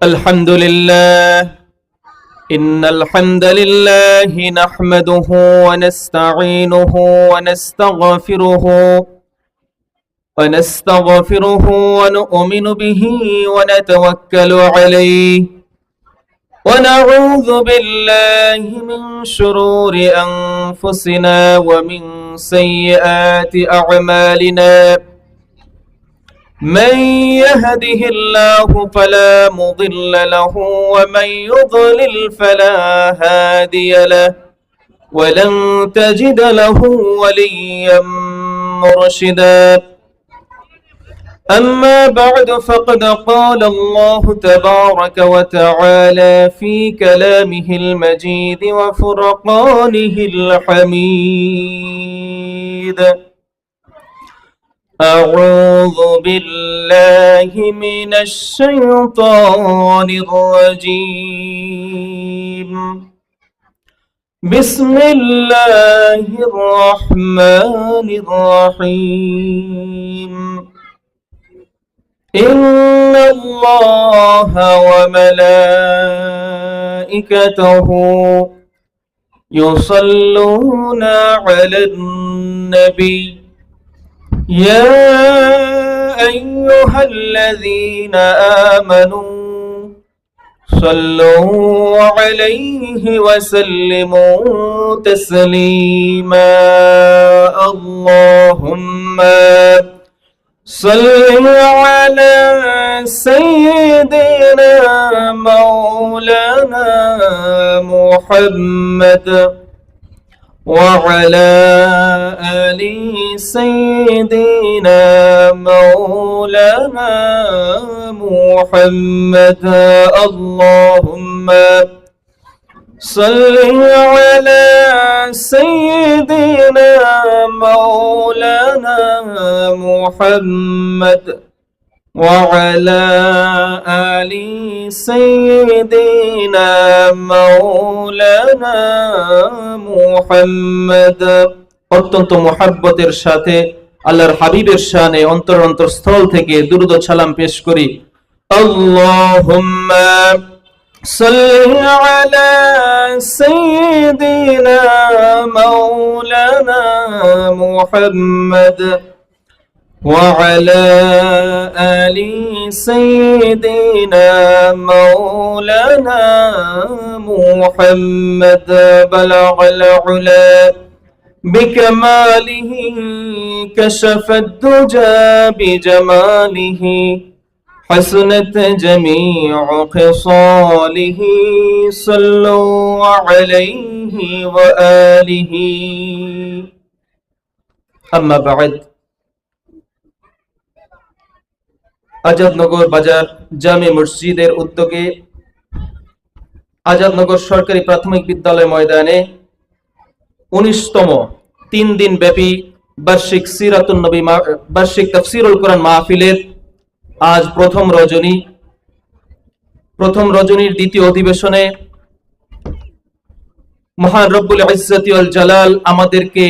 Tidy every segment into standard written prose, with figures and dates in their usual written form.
الحمد لله إن الحمد لله نحمده ونستعينه ونستغفره ونؤمن به ونتوكل عليه ونعوذ بالله من شرور أنفسنا ومن سيئات أعمالنا من يهده الله فلا مضل له ومن يضلل فلا هادي له ولن تجد له وليا مرشدا أما بعد فقد قال الله تبارك وتعالى في كلامه المجيد وفرقانه الحميد أعوذ بالله من الشيطان الرجيم بسم الله الرحمن الرحيم إن الله وملائكته يصلون على النبي يا أيها الذين آمنوا صلوا عليه وسلموا تسليما اللهم صل على سيدنا مولانا محمد وعلى آل سيدنا مولانا محمد اللهم صل على سيدنا مولانا محمد وعلى آل سيدنا مولانا মুহাম্মদ অত্যন্ত মুহাব্বতের সাথে আল্লাহর হাবিবের শানে অন্তর অন্তরস্থল থেকে দুরূদ ও সালাম পেশ করি আল্লাহুম্মা সাল্লি আলা সাইয়্যিদিনা মাওলানা মুহাম্মদ وعلى آل سيدنا مولانا محمد بلغ العلا بكماله كشف الدجى بجماله حسنت جميع خصاله صلوا عليه وآله أما بعد আজাদনগর বাজার জামে মসজিদের উদ্যোগে আজাদনগর সরকারি প্রাথমিক বিদ্যালয় ময়দানে 19তম 3 দিন ব্যাপী বার্ষিক সিরাতুন নবী বার্ষিক তাফসীরুল কোরআন মাহফিলের আজ প্রথম রজনীর দ্বিতীয় অধিবেশনে মহান রব্বুল ইজ্জতি ওয়াল জালাল আমাদেরকে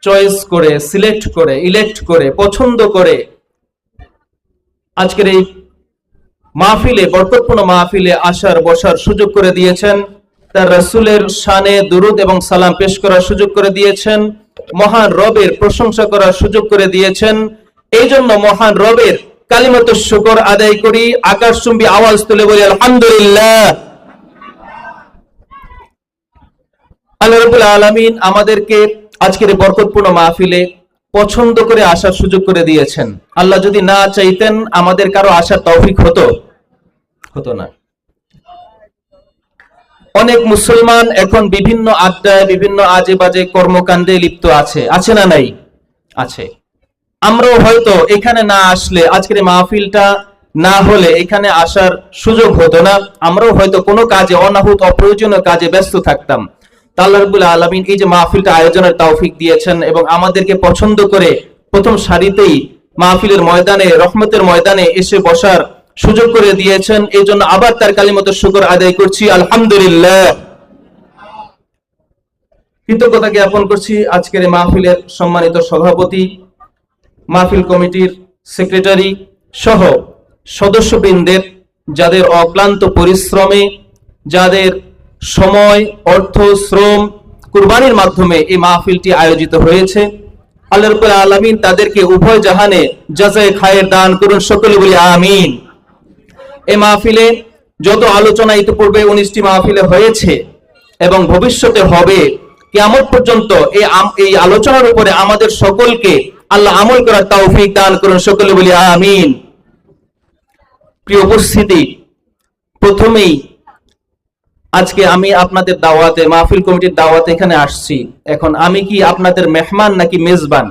চয়েস করে ইলেক্ট করে পছন্দ করে আজকের এই মাহফিলে বরকতপূর্ণ মাহফিলে আসার বসার সুযোগ করে দিয়েছেন তার রাসূলের শানে দুরূদ এবং সালাম পেশ করার সুযোগ করে দিয়েছেন মহান রবের প্রশংসা করার সুযোগ করে দিয়েছেন এইজন্য মহান রবের কালিমাতুশ শুকর আদায় করি আকাশচুম্বী আওয়াজ তুলে বলি আলহামদুলিল্লাহ আল্লাহ রাব্বুল আলামিন আমাদেরকে আজকের এই বরকতপূর্ণ মাহফিলে পছন্দ করে আসার সুযোগ করে দিয়েছেন আল্লাহ যদি না চাইতেন আমাদের কারো আসার তৌফিক হতো না অনেক মুসলমান এখন বিভিন্ন আড্ডায় বিভিন্ন আজে বাজে কর্মকাণ্ডে লিপ্ত আছে না নাই আছে আমরাও হয়তো এখানে না আসলে আজকের মাহফিলটা না হলে এখানে আসার সুযোগ হতো না আমরাও হয়তো কোনো কাজে অনাহুত অপ্রয়োজনীয় কাজে ব্যস্ত থাকতাম আল্লাহ রাব্বুল আলামিন এই যে মাহফিলটা আয়োজনের তৌফিক দিয়েছেন এবং আমাদেরকে পছন্দ করে প্রথম সারিতেই মাহফিলের ময়দানে রহমতের ময়দানে এসে বসার সুযোগ করে দিয়েছেন এইজন্য আবার তার কালিমাতুশ শুকর আদায় করছি আলহামদুলিল্লাহ কৃতজ্ঞতা জ্ঞাপন করছি আজকের এই মাহফিলের সম্মানিত সভাপতি মাহফিল কমিটির সেক্রেটারি সহ সদস্যবৃন্দের যাদের অক্লান্ত পরিশ্রমে, যাদের সময়, অর্থ, শ্রম কুরবানির মাধ্যমে এই মাহফিলটি আয়োজিত হয়েছে, আল্লাহ রাব্বুল আলামিন তাদেরকে উভয় জাহানে জাযায়ে খায়ের দান করুন, সকলে বলি আমিন। এই মাহফিলে যত আলোচনা ইতিপূর্বে 19টি মাহফিলে হয়েছে এবং ভবিষ্যতে হবে, কিয়ামত পর্যন্ত এই আলোচনার উপরে আমাদের সকলকে আল্লাহ আমল করার তৌফিক দান করুন, সকলে বলি আমিন। প্রিয় উপস্থিতি, প্রথমেই আজকে আমি আপনাদের দাওয়াতে, মাহফিল কমিটির দাওয়াতে এখানে আসছি। এখন আমি কি আপনাদের মেহমান নাকি মেজবান?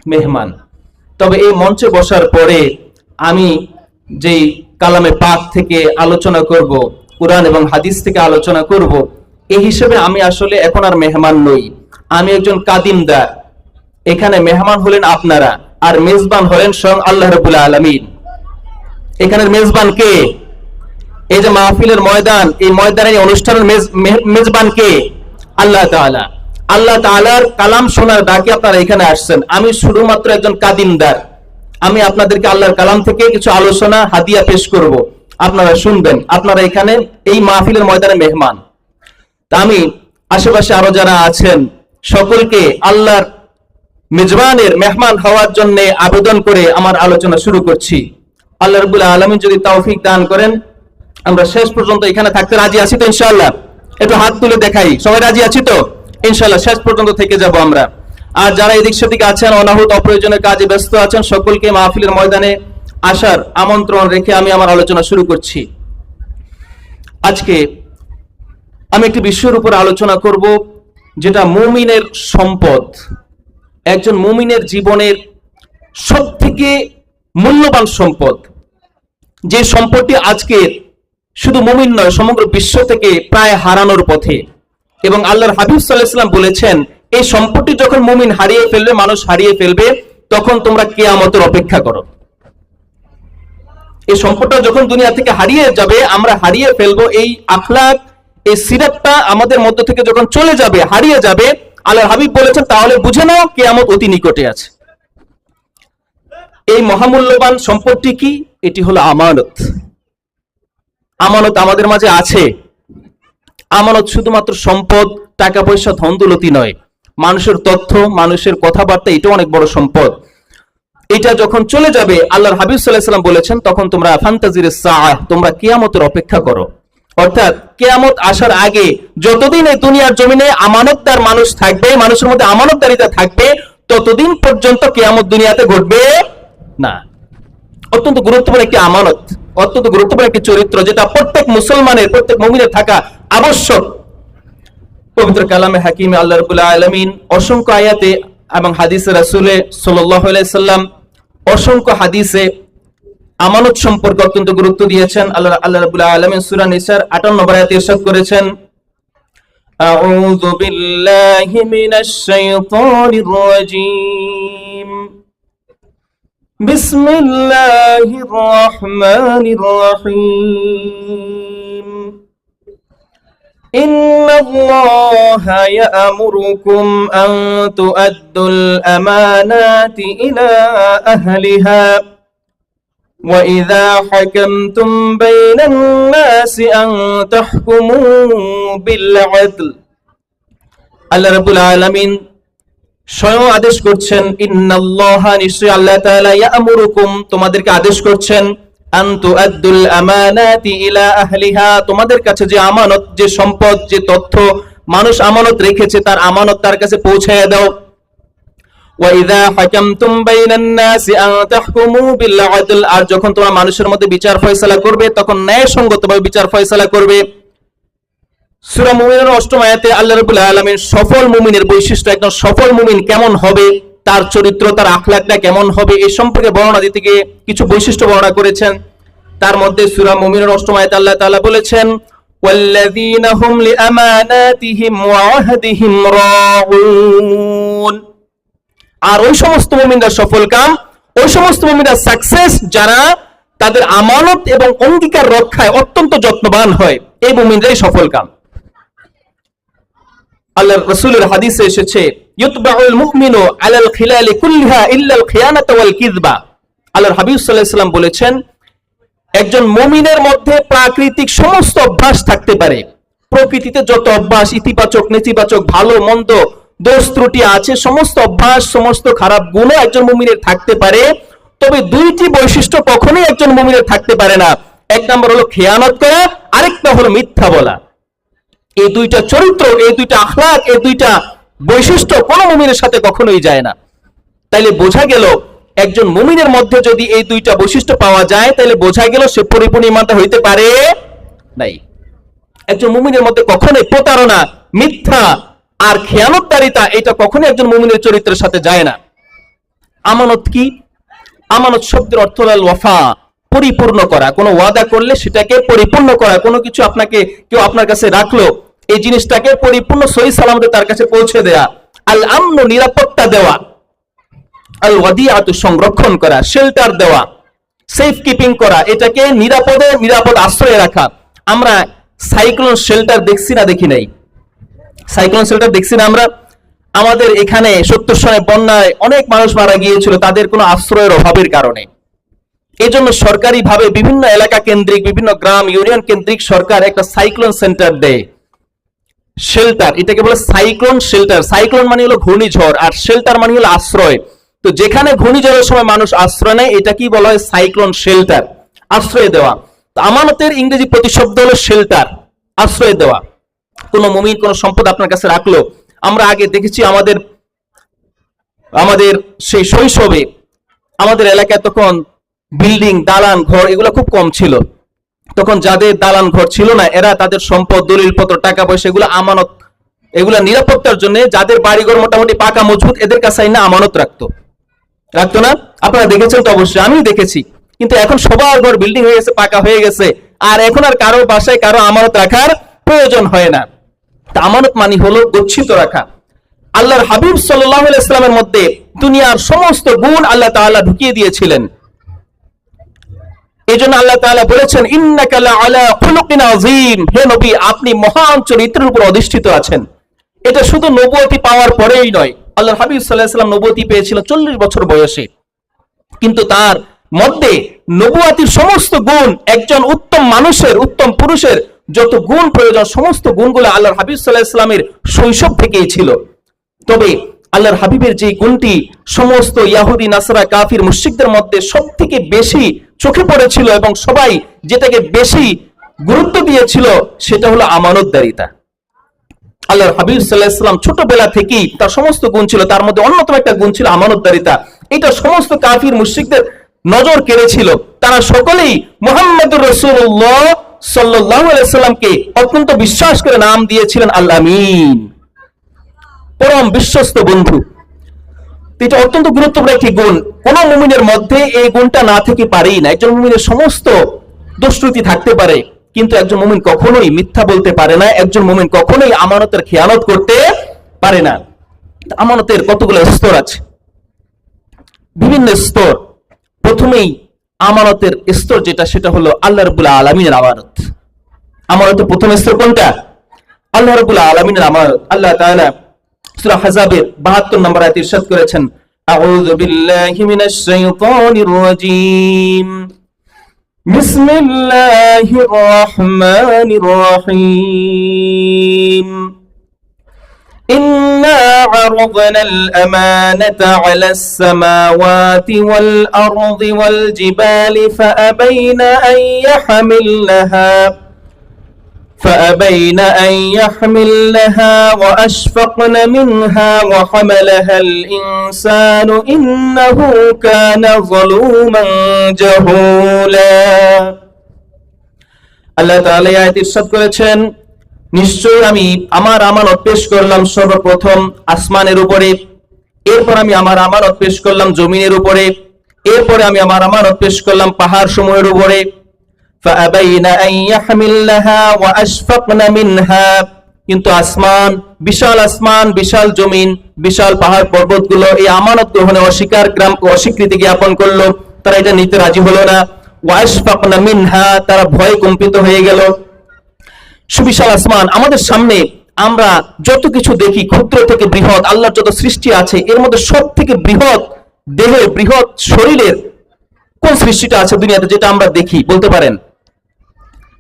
মেহমান। তবে এই মঞ্চে বসার পরে আমি যেই কালামে পাক থেকে আলোচনা করব, কুরআন এবং হাদিস থেকে আলোচনা করব, এই হিসেবে আমি আসলে এখন আর মেহমান নই, আমি একজন কাদিমদার। এখানে মেহমান হলেন আপনারা, আর মেজবান হলেন স্বয়ং আল্লাহ রাব্বুল আলামিন। এখানের মেজবান কে? এই যে মাহফিলের ময়দান, এই ময়দানের অনুষ্ঠানের মেজবান কে? আল্লাহ তাআলা। আল্লাহ তাআলার কালাম শোনার ডাকে আপনারা এখানে আসছেন। আমি শুধুমাত্র একজন কাদিমদার। আমি আপনাদেরকে আল্লাহর কালাম থেকে কিছু আলোচনা হাদিয়া পেশ করব, আপনারা শুনবেন। আপনারা এখানে এই মাহফিলের ময়দানে মেহমান। তা আমি আশেপাশে আরো যারা আছেন সকলকে আল্লাহর মেজবানের মেহমান হওয়ার জন্য আবেদন করে আমার আলোচনা শুরু করছি। আল্লাহ রাব্বুল আলামিন যদি তৌফিক দান করেন, আমরা শেষ পর্যন্ত এখানে থাকতে রাজি আছি তো ইনশাআল্লাহ? একটু হাত তুলে দেখাই, সবাই রাজি আছি তো? ইনশাআল্লাহ শেষ পর্যন্ত থেকে যাব আমরা। আর যারা এদিক সেদিকে আছেন, অনাহুত অপ্রয়োজনীয় কাজে ব্যস্ত আছেন, সকলকে মাহফিলের ময়দানে আসার আমন্ত্রণ রেখে আমি আমার আলোচনা শুরু করছি। আজকে আমি একটি বিষয়ের উপর আলোচনা করব, যেটা মুমিনের সম্পদ, একজন মুমিনের জীবনের সবথেকে মূল্যবান সম্পদ, যে সম্পদটি আজকে শুধু মুমিন নয়, সমগ্র বিশ্ব থেকে প্রায় হারানোর পথে। এবং আল্লাহর হাবিব সাল্লাল্লাহু আলাইহি ওয়াসাল্লাম বলেছেন, এই সম্পদটি যখন মুমিন হারিয়ে ফেলবে, মানুষ হারিয়ে ফেলবে, তখন তোমরা কিয়ামতের অপেক্ষা করো। এই সম্পদটা যখন দুনিয়া থেকে হারিয়ে যাবে, আমরা হারিয়ে ফেলবো, এই আখলাক, এই সিরাতটা আমাদের মধ্য থেকে যখন চলে যাবে, হারিয়ে যাবে, আল্লাহর হাবিব বলেছেন তাহলে বুঝে নাও কিয়ামত অতি নিকটে আছে। এই মহামূল্যবান সম্পদটি কি? এটি হলো আমানত। আমানত আমাদের মাঝে আছে। আমানত শুধুমাত্র সম্পদ, টাকা পয়সা, ধন দৌলতি নয়, মানুষের তথ্য, মানুষের কথাবার্তা, এটা অনেক বড় সম্পদ। এটা যখন চলে যাবে, আল্লাহর হাবিব সাল্লাল্লাহু আলাইহি ওয়াসাল্লাম বলেছেন, তখন তোমরা ফান্তাজিরিস সাআহ, তোমরা কিয়ামতের অপেক্ষা করো। অর্থাৎ কিয়ামত আসার আগে যতদিন এই দুনিয়ার জমিনে আমানতদার মানুষ থাকবে, মানুষের মধ্যে আমানতদারিতা থাকবে, ততদিন পর্যন্ত কিয়ামত দুনিয়াতে ঘটবে না। অত্যন্ত গুরুত্বপূর্ণ একটি আমানত, অত্যন্ত গুরুত্বপূর্ণ একটি চরিত্র, যেটা প্রত্যেক মুসলমানের, প্রত্যেক মুমিনের থাকা আবশ্যক। পবিত্র কালামে হাকিমে আল্লাহ রাব্বুল আলামিন অসংখ্য আয়াতে এবং হাদিসে রাসূলে সাল্লাল্লাহু আলাইহি সাল্লাম অসংখ্য হাদিসে আমানত সম্পর্কে অত্যন্ত গুরুত্ব দিয়েছেন। আল্লাহ রাব্বুল আলামিন সূরা নিসার 58 নম্বর আয়াতে ইরশাদ করেছেন, আউযু বিল্লাহি মিনাশ শাইতানির রাজীম, বিসমিল্লাহির রহমানির রহিম, ইন্নাল্লাহা ইয়া'মুরুকুম আন তু'আদ্দুল আমানাতি ইলা আহলিহা ওয়া ইযা হাকামতুম বাইনান নাসি আন তাহকুমু বিল আদল। আল্লাহ রাব্বুল আলামিন স্বয়ং আদেশ করছেন, ইন্নাল্লাহা, নিশ্চয় আল্লাহ তাআলা, ইয়া'মুরুকুম, তোমাদেরকে আদেশ করছেন, আন তু'আদ্দুল আমানাতি ইলা আহলিহা, তোমাদের কাছে যে আমানত, যে সম্পদ, যে তথ্য মানুষ আমানত রেখেছে, তার আমানত তার কাছে পৌঁছায় দাও। ওয়া ইযা হাকামতুম বাইনান নাসি আন তাহকুমু বিল আদল, আর যখন তোমরা মানুষের মধ্যে বিচার ফয়সালা করবে, তখন ন্যায়সঙ্গতভাবে বিচার ফয়সালা করবে। সূরা মুমিনের 8ম আয়াতে আল্লাহ রাব্বুল আলামিন সফল মুমিনের বৈশিষ্ট্য, একজন সফল মুমিন কেমন হবে, তার চরিত্র, তার আখলাকটা কেমন হবে, এই সম্পর্কে বর্ণনা দিতে গিয়ে কিছু বৈশিষ্ট্য বর্ণনা করেছেন। তার মধ্যে সূরা মুমিনের 8ম আয়াতে আল্লাহ তাআলা বলেছেন, ওয়াল্লাযীনা হুম লিআমানাতিহিম ওয়া আহদিহিম রাউন, আর ওই সমস্ত মুমিনরা সফল কাম, ওই সমস্ত মুমিনরা সাকসেস, যারা তাদের আমানত এবং অঙ্গীকার রক্ষায় অত্যন্ত যত্নবান হয়, এই মুমিনরাই সফল কাম। আল্লাহর রাসূলের হাদিসে এসেছে, ইউতবাউল মুমিনু আলাল খিলালি কুল্লিহা ইল্লাল খিয়ানাতা ওয়াল কিযবা। আল্লাহর হাবিব সাল্লাল্লাহু আলাইহি ওয়াসাল্লাম বলেছেন, একজন মুমিনের মধ্যে প্রাকৃতিক সমস্ত অভ্যাস থাকতে পারে। প্রকৃতিতে যত অভ্যাস, ইতিবাচক নেতিবাচক, ভালো মন্দ, দোষ ত্রুটি আছে, সমস্ত অভ্যাস, সমস্ত খারাপ গুণও একজন মুমিনের থাকতে পারে। তবে দুইটি বৈশিষ্ট্য কখনোই একজন মুমিনের থাকতে পারে না। এক নম্বর হলো খেয়ানত করা, আরেকটা হলো মিথ্যা বলা। এই দুইটা চরিত্র, এই দুইটা আখলাক, এই দুইটা বৈশিষ্ট্য কোন মুমিনের সাথে কখনোই যায় না। তাইলে বোঝা গেল একজন মুমিনের মধ্যে যদি এই দুইটা বৈশিষ্ট্য পাওয়া যায়, তাহলে বোঝা গেল সে পরিপূর্ণ ঈমানদার হইতে পারে নাই। একজন মুমিনের মধ্যে কখনোই প্রতারণা, মিথ্যা আর খেয়ানতকারিতা এটা কখনোই একজন মুমিনের চরিত্রের সাথে যায় না। আমানত কি? আমানত শব্দের অর্থ হল ওয়াফা, পরিপূর্ণ করা। কোনো ওয়াদা করলে সেটাকে পরিপূর্ণ করা। কোনো কিছু আপনাকে কেউ আপনার কাছে রাখলো, এই জিনিসটাকে পরিপূর্ণ সহি সালামতে তার কাছে পৌঁছে দেয়া। আল আমনু, নিরাপত্তা দেওয়া। আল ওয়াদিআতু, সংরক্ষণ করা, শেল্টার দেওয়া, সেফ কিপিং করা, এটাকে নিরাপদ আশ্রয়ে রাখা। আমরা সাইক্লোন শেল্টার দেখছি না? দেখি নাই? সাইক্লোন শেল্টার দেখছি না আমরা? আমাদের এখানে ৭০ সনে বন্যায় অনেক মানুষ মারা গিয়েছিল তাদের কোনো আশ্রয়ের অভাবের কারণে। এই জন্য সরকারি ভাবে বিভিন্ন এলাকা কেন্দ্রিক, বিভিন্ন গ্রাম ইউনিয়ন কেন্দ্রিক সরকার একটা সাইক্লোন সেন্টার দেয়, শেল্টার। এটাকে বলে সাইক্লোন শেল্টার। সাইক্লোন মানে হলো ঘূর্ণিঝড়, আর শেল্টার মানে হলো আশ্রয়। তো যেখানে ঘূর্ণিঝড়ের সময় মানুষ আশ্রয় নেয়, এটা কি বলা হয়? সাইক্লোন শেল্টার, আশ্রয় দেওয়া। তো আমানতের ইংরেজি প্রতিশব্দ হলো শেল্টার, আশ্রয় দেওয়া। কোন মুমিন কোন সম্পদ আপনার কাছে রাখলো, আমরা আগে দেখেছি আমাদের সেই শৈশবে আমাদের এলাকায় তখন বিল্ডিং, দালান ঘর এগুলো খুব কম ছিল। তখন যাদের দালান ঘর ছিল না, এরা তাদের সম্পদ, দলিলপত্র, টাকা পয়সা এগুলো আমানত, এগুলা নিরাপত্তার জন্য যাদের বাড়িঘর মোটামুটি পাকা মজবুত, এদের কাছে না আমানত রাখতো না? আপনারা দেখেছেন তো? অবশ্যই আমি দেখেছি। কিন্তু এখন সবার ঘর বিল্ডিং হয়ে গেছে, পাকা হয়ে গেছে, আর এখন আর কারো বাসায় কারো আমানত রাখার প্রয়োজন হয় না। আমানত মানে হলো গচ্ছিত রাখা। আল্লাহর হাবিব সাল্লাল্লাহু আলাইহি ওয়াসাল্লামের মধ্যে দুনিয়ার সমস্ত গুণ আল্লাহ তাআলা ঢুকিয়ে দিয়েছিলেন। এজন্য আল্লাহ তাআলা বলেছেন, ইন্নাকা লাআলা খুলুকিন আযীম, হে নবী আপনি মহান চরিত্রের উপর অধিষ্ঠিত আছেন। এটা শুধু নবুয়তি পাওয়ার পরেই নয়। আল্লাহর হাবিব সাল্লাল্লাহু আলাইহি ওয়াসাল্লাম নবুয়তি পেয়েছিল 40 বছর বয়সে, কিন্তু তার মধ্যে নবুয়তির সমস্ত গুণ, একজন উত্তম মানুষের, উত্তম পুরুষের যত গুণ প্রয়োজন, সমস্ত গুণগুলো আল্লাহর হাবিব সাল্লাল্লাহু আলাইহি ওয়াসাল্লামের শৈশব থেকেই ছিল। তবে আল্লাহর হাবিবের যে গুণটি সমস্ত ইহুদি, নাসারা, কাফির, মুশরিকদের মধ্যে সবথেকে বেশি চোখে পড়েছিল এবং সবাই যেটাকে বেশি গুরুত্ব দিয়েছিল, সেটা হলো আমানতদারিতা। আল্লাহর হাবিব সাল্লাল্লাহু আলাইহি ওয়াসাল্লাম ছোটবেলা থেকেই তার সমস্ত গুণ ছিল, তার মধ্যে অন্যতম একটা গুণ ছিল আমানতদারিতা। এটা সমস্ত কাফির মুশরিকদের নজর কেড়েছিল। তারা সকলেই মুহাম্মদুর রাসূলুল্লাহ সাল্লাল্লাহু আলাইহি ওয়াসাল্লামকে অত্যন্ত বিশ্বাস করে নাম দিয়েছিলেন আল আমিন, পরম বিশ্বস্ত বন্ধু। এটা অত্যন্ত গুরুত্বপূর্ণ একটি গুণ। কোন মুমিনের মধ্যে এই গুণটা না থেকে পারেই না। একজন মুমিনের সমস্ত দোষত্রুটি থাকতে পারে, কিন্তু একজন মুমিন কখনোই মিথ্যা বলতে পারে না। একজন মুমিন কখনোই আমানতের খেয়ানত করতে পারে না। আমানতের কতগুলো স্তর আছে, বিভিন্ন স্তর। প্রথমেই আমানতের স্তর যেটা, সেটা হলো আল্লাহ রাব্বুল আলামিনের আমানত। আমানতের প্রথম স্তর কোনটা? আল্লাহ রাব্বুল আলামিনের আমানত। আল্লাহ তাআলা সূরা আহজাবের 72 নম্বর আয়াতে ইরশাদ করেছেন, আউযু বিল্লাহি মিনাশ শাইতানির রাজীম, বিসমিল্লাহির রহমানির রহিম, ইন্না আরাদনাল আমানাতা আলাস সামাওয়াতি ওয়াল আরদি ওয়াল জিবালি ফাআবাইনা আন يحملنها وأشفقن منها وحملها الإنسان إنه كان ظلوما جهولا। আল্লাহ তাআলা আয়াতে ইরশাদ করেছেন, নিশ্চয়ই আমি আমার আমানত পেশ করলাম সর্বপ্রথম আসমানের উপরে, এরপর আমি আমার আমানত পেশ করলাম জমিনের উপরে, এরপরে আমি আমার আমানত পেশ করলাম পাহাড় সমূহের উপরে। فأبين أن يحملنها وأشفقن منها, কিন্তু আসমান, বিশাল জমিন, বিশাল পাহাড় পর্বতগুলো এই আমানত গ্রহণে অস্বীকৃতি জ্ঞাপন করলো। তারা এটা নিতে রাজি হলো না। وأشفقن منها, তারা ভয়ে কম্পিত হয়ে গেল। সুবিশাল আসমান আমাদের সামনে, আমরা যত কিছু দেখি ক্ষুদ্র থেকে বৃহৎ, আল্লাহর যত সৃষ্টি আছে এর মধ্যে সব থেকে বৃহৎ দেহের, বৃহৎ শরীরের কোন সৃষ্টিটা আছে দুনিয়াতে যেটা আমরা দেখি বলতে পারেন?